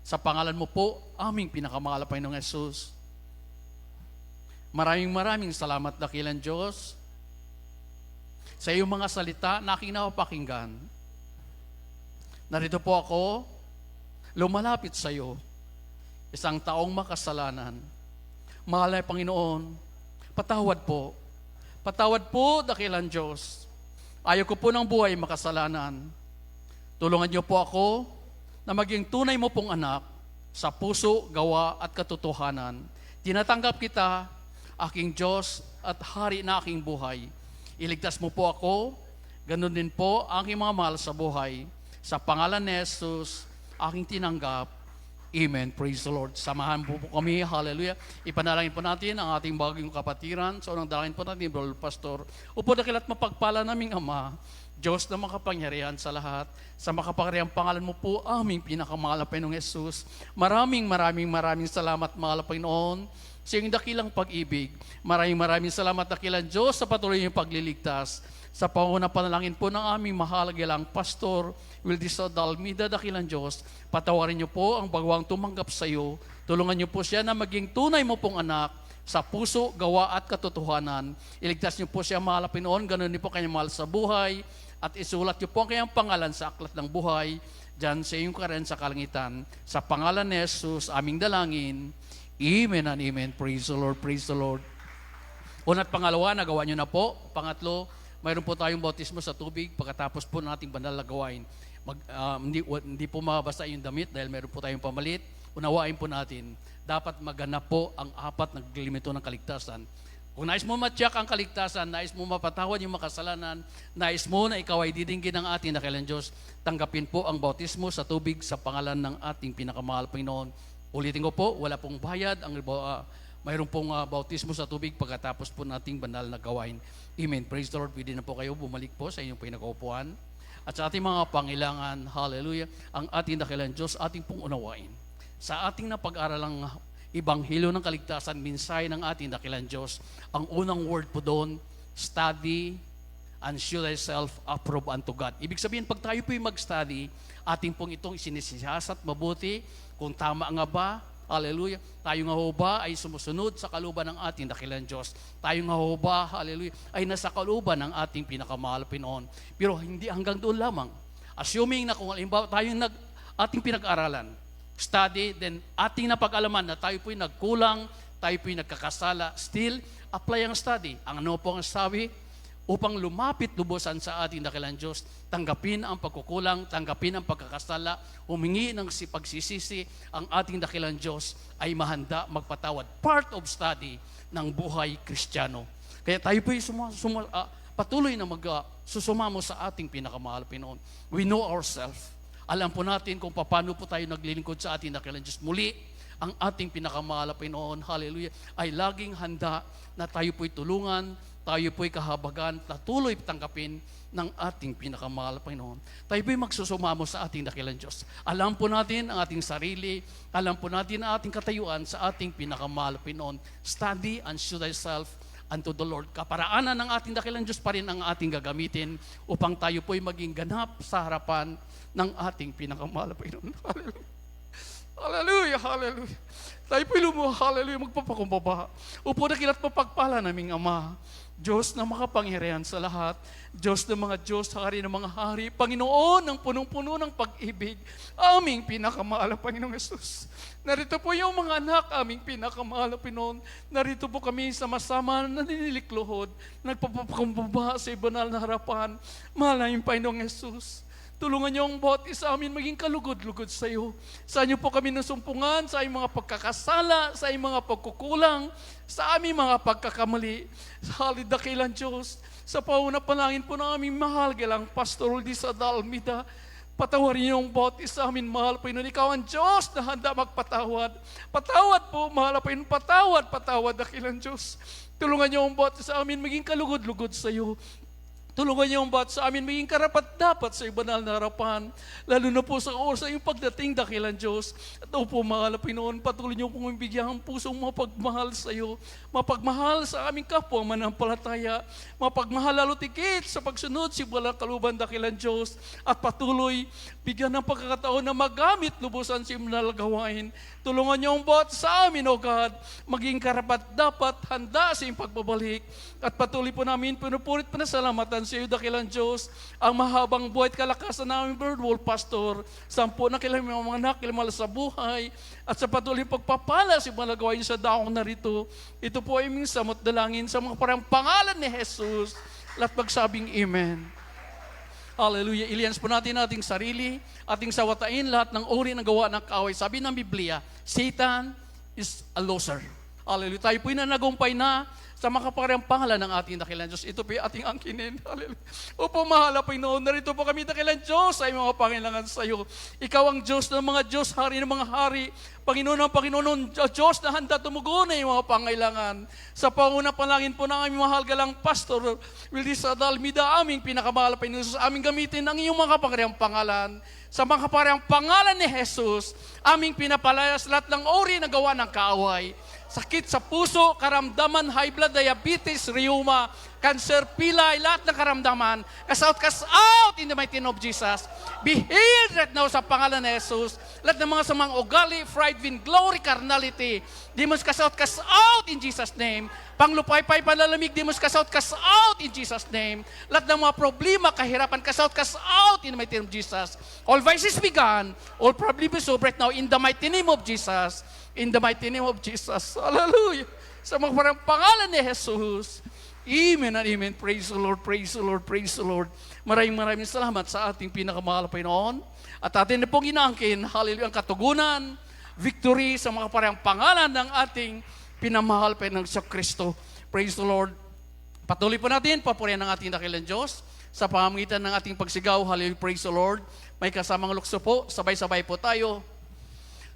sa pangalan mo po, aming pinakamahal na Panginoong Hesus. Maraming salamat, dakilang Diyos, sa iyong mga salita na aking napapakinggan. Narito po ako, lumalapit sa iyo, isang taong makasalanan. Mahal na Panginoon, patawad po. Patawad po, dakilang Diyos. Ayaw ko po ng buhay makasalanan. Tulungan niyo po ako na maging tunay mo pong anak sa puso, gawa at katotohanan. Tinatanggap kita, aking Diyos at Hari na aking buhay. Iligtas mo po ako Ganon din po ang aking mga mahal sa buhay. Sa pangalan ni Jesus, aking tinanggap. Amen. Praise the Lord. Samahan po kami. Hallelujah. Ipanalangin po natin ang ating bagong kapatiran. So, unang dalangin po natin, Brother Pastor. Upo dakilat mapagpala naming Ama, Diyos na makapangyarihan sa lahat, sa makapangyarihang pangalan mo po, aming pinakamahal na Panginoong Jesus. Maraming salamat, mahal na Panginoon, sa iyong dakilang pag-ibig. Maraming salamat, dakilang Diyos, sa patuloy niyong pagliligtas. Sa panguna panalangin po ng aming mahalagang Pastor Wildiso Dalmida, dakilang Diyos, patawarin niyo po ang bagwang tumanggap sa iyo. Tulungan niyo po siya na maging tunay mo pong anak sa puso, gawa at katotohanan. Iligtas niyo po siya, mahal na Panginoon, ganoon niyo po kanyang mahal sa buhay, at isulat niyo po ang kanyang pangalan sa aklat ng buhay, dyan sa iyong karen sa kalangitan. Sa pangalan ni Jesus, aming dalangin. Amen and amen. Praise the Lord, praise the Lord. Una't pangalawa, nagawa niyo na po. Pangatlo, mayroon po tayong bautismo sa tubig pagkatapos po nating banal na gawain. Hindi po mabasa yung damit dahil mayroon po tayong pamalit. Unawain po natin, dapat maganap po ang apat na limito ng kaligtasan. Kung nais mo matyak ang kaligtasan, nais mo mapatawad yung makasalanan, nais mo na ikaw ay didinggin ng ating dakilang Diyos, tanggapin po ang bautismo sa tubig sa pangalan ng ating pinakamahal Panginoon. Ulitin ko po, wala pong bayad ang mayroon pong bautismo sa tubig pagkatapos po nating banal na gawain. Amen. Praise the Lord. Pwede na po kayo bumalik po sa inyong pinakaupuan. At sa ating mga pangailangan, hallelujah, ang ating dakilang Diyos, ating pong unawain. Sa ating napag-aralang Ibanghilyo ng Kaligtasan, minsay ng ating dakilang Diyos, ang unang word po doon, study and show thyself approved unto God. Ibig sabihin, pag tayo po'y mag-study, ating pong itong sinisiyasat mabuti, kung tama nga ba, hallelujah, tayo nga ho ba ay sumusunod sa kalooban ng ating dakilang Diyos? Tayo nga ho ba, hallelujah, ay nasa kalooban ng ating pinakamahal Pinoon? Pero hindi hanggang doon lamang. Assuming na kung halimbawa tayong ating pinag-aralan, study, then ating napag-alaman na tayo po'y nagkulang, tayo po'y nagkakasala, still, apply ang study. Ang ano po ang sabi? Upang lumapit lubusan sa ating dakilang Diyos, tanggapin ang pagkukulang, tanggapin ang pagkakasala, humingi ng pagsisisi, ang ating dakilang Diyos ay mahanda magpatawad. Part of study ng buhay Kristiyano. Kaya tayo po'y patuloy na susumamo sa ating pinakamahal Pinoon. We know ourselves. Alam po natin kung paano po tayo naglilingkod sa ating dakilang Diyos. Muli, ang ating pinakamahal na Pinoon, hallelujah, ay laging handa na tayo po'y tulungan, tayo po'y kahabagan, tuloy tanggapin ng ating pinakamahal na Pinoon. Tayo po'y magsusumamo sa ating dakilang Diyos. Alam po natin ang ating sarili, alam po natin ang ating katayuan sa ating pinakamahal na Pinoon. Study and show thyself unto the Lord. Kaparaanan ng ating dakilang Diyos pa rin ang ating gagamitin upang tayo po'y maging ganap sa harapan ng ating pinakamahal na Pinoon. Hallelujah. Hallelujah, hallelujah. Tayo po'y hallelujah, magpapakumbaba. Upo na kilat mapagpala naming Ama, Diyos na makapangyarihan sa lahat, Diyos ng mga Diyos, Hari ng mga Hari, Panginoon ng punong-puno ng pag-ibig, aming pinakamahal na Panginoong Yesus. Narito po yung mga anak, aming pinakamahal na Pinoon. Narito po kami sama-sama na nililikluhod, nagpapakumbaba sa banal na harapan. Mahal na yung Panginoong Yesus. Tulungan niyo ang bawat isa amin maging kalugod-lugod sa iyo. Sa inyo po kami nasumpungan sa aming mga pagkakasala, sa aming mga pagkukulang, sa aming mga pagkakamali. Sa halidakilan Diyos, sa pauna panangin po ng aming mahal galang Pastor Wildiso Dalmida, patawarin niyo ang bawat isa amin, mahal Panginoon. Ikaw ang Diyos na handa magpatawad. Patawad po, mahal Panginoon. Patawad, dakilang Diyos. Tulungan niyo ang bawat isa amin maging kalugod-lugod sa iyo. Tulungan niyo ang bawat sa amin maging karapat-dapat sa banal na harapan, lalo na po sa oras sa iyong pagdating, dakilang Diyos. At po, mahal na Pinoon, patuloy niyo pong ibigyan ang pusong mapagmahal sa iyo, mapagmahal sa aming kapwa manampalataya, mapagmahal lalo tikit sa pagsunod si balang kaluban, dakilang Diyos, at patuloy bigyan ng pagkakataon na magamit lubusan si banal gawain. Tulungan niyo ang bawat sa amin, O God, maging karapat-dapat, handa sa iyong pagbabalik, at patuloy po namin pinupurit panasalamatan sa iyo, dakilang Diyos, ang mahabang buhay at kalakasan namin, Brother Wolf Pastor, 10 na kilang mga anak, kilang sa buhay, at sa patuloy pagpapala si mga gawain sa daong narito. Ito po ay aming samot dalangin sa mga parang pangalan ni Jesus, lahat magsabing Amen. Hallelujah. Ilians po natin ating sarili, ating sawatain lahat ng uri ng gawa ng kaaway. Sabi ng Biblia, Satan is a loser. Hallelujah. Tayo po'y nanagumpay na sa makapangyarihang pangalan ng ating dakilang Diyos. Ito po yung ating angkinin. Hallelujah. Opo, mahal na Panginoon, narito po kami dakilang Diyos ay mga pangailangan sa iyo. Ikaw ang Diyos ng mga Diyos, Hari ng mga Hari, Panginoon ng Panginoon, Diyos na handa tumugon na yung mga pangailangan. Sa pangunang panalangin po ng aming mahal galang Pastor Willis Adalmida, aming pinakamahal pa Panginoon, aming gamitin ang iyong mga kapangyarihang pangalan. Sa mga kapangyarihang pangalan ni Jesus, aming pinapalayas lahat ng uri na gawa ng kaaway. Sakit sa puso, karamdaman, high blood, diabetes, rheuma, cancer, pilay, lahat ng karamdaman. Cast out in the mighty name of Jesus. Be healed right now sa pangalan ni Jesus. Lahat ng mga samang ugali, pride, vain glory, carnality. Demons cast out in Jesus' name. Panglupay-pay, palalamig, demons cast out in Jesus' name. Lahat ng mga problema, kahirapan, cast out in the mighty name of Jesus. All vices be gone, all problems over right now in the mighty name of Jesus. In the mighty name of Jesus. Hallelujah. Sa mga parang pangalan ni Jesus. Amen and amen. Praise the Lord, praise the Lord, praise the Lord. Maraming salamat sa ating pinakamahal na Panginoon. At atin na pong inaangkin, hallelujah, ang katugunan, victory sa mga parang pangalan ng ating pinamahal pa ng Kristo. Praise the Lord. Patuloy po natin, papurihan ng ating dakilang Diyos sa pamamagitan ng ating pagsigaw. Hallelujah, praise the Lord. May kasamang lukso po, sabay-sabay po tayo.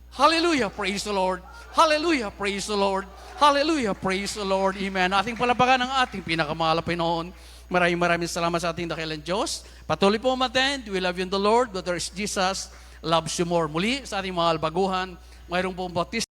Hallelujah, praise the Lord. Hallelujah, praise the Lord. Hallelujah, praise the Lord. Amen. Ating palapagan ng ating pinakamahal na Panginoon. Maraming salamat sa ating dakilang Diyos. Patuloy po umattend. We love you in the Lord, but there is Jesus loves you more. Muli sa ating mahal baguhan, mayroong pong baptismo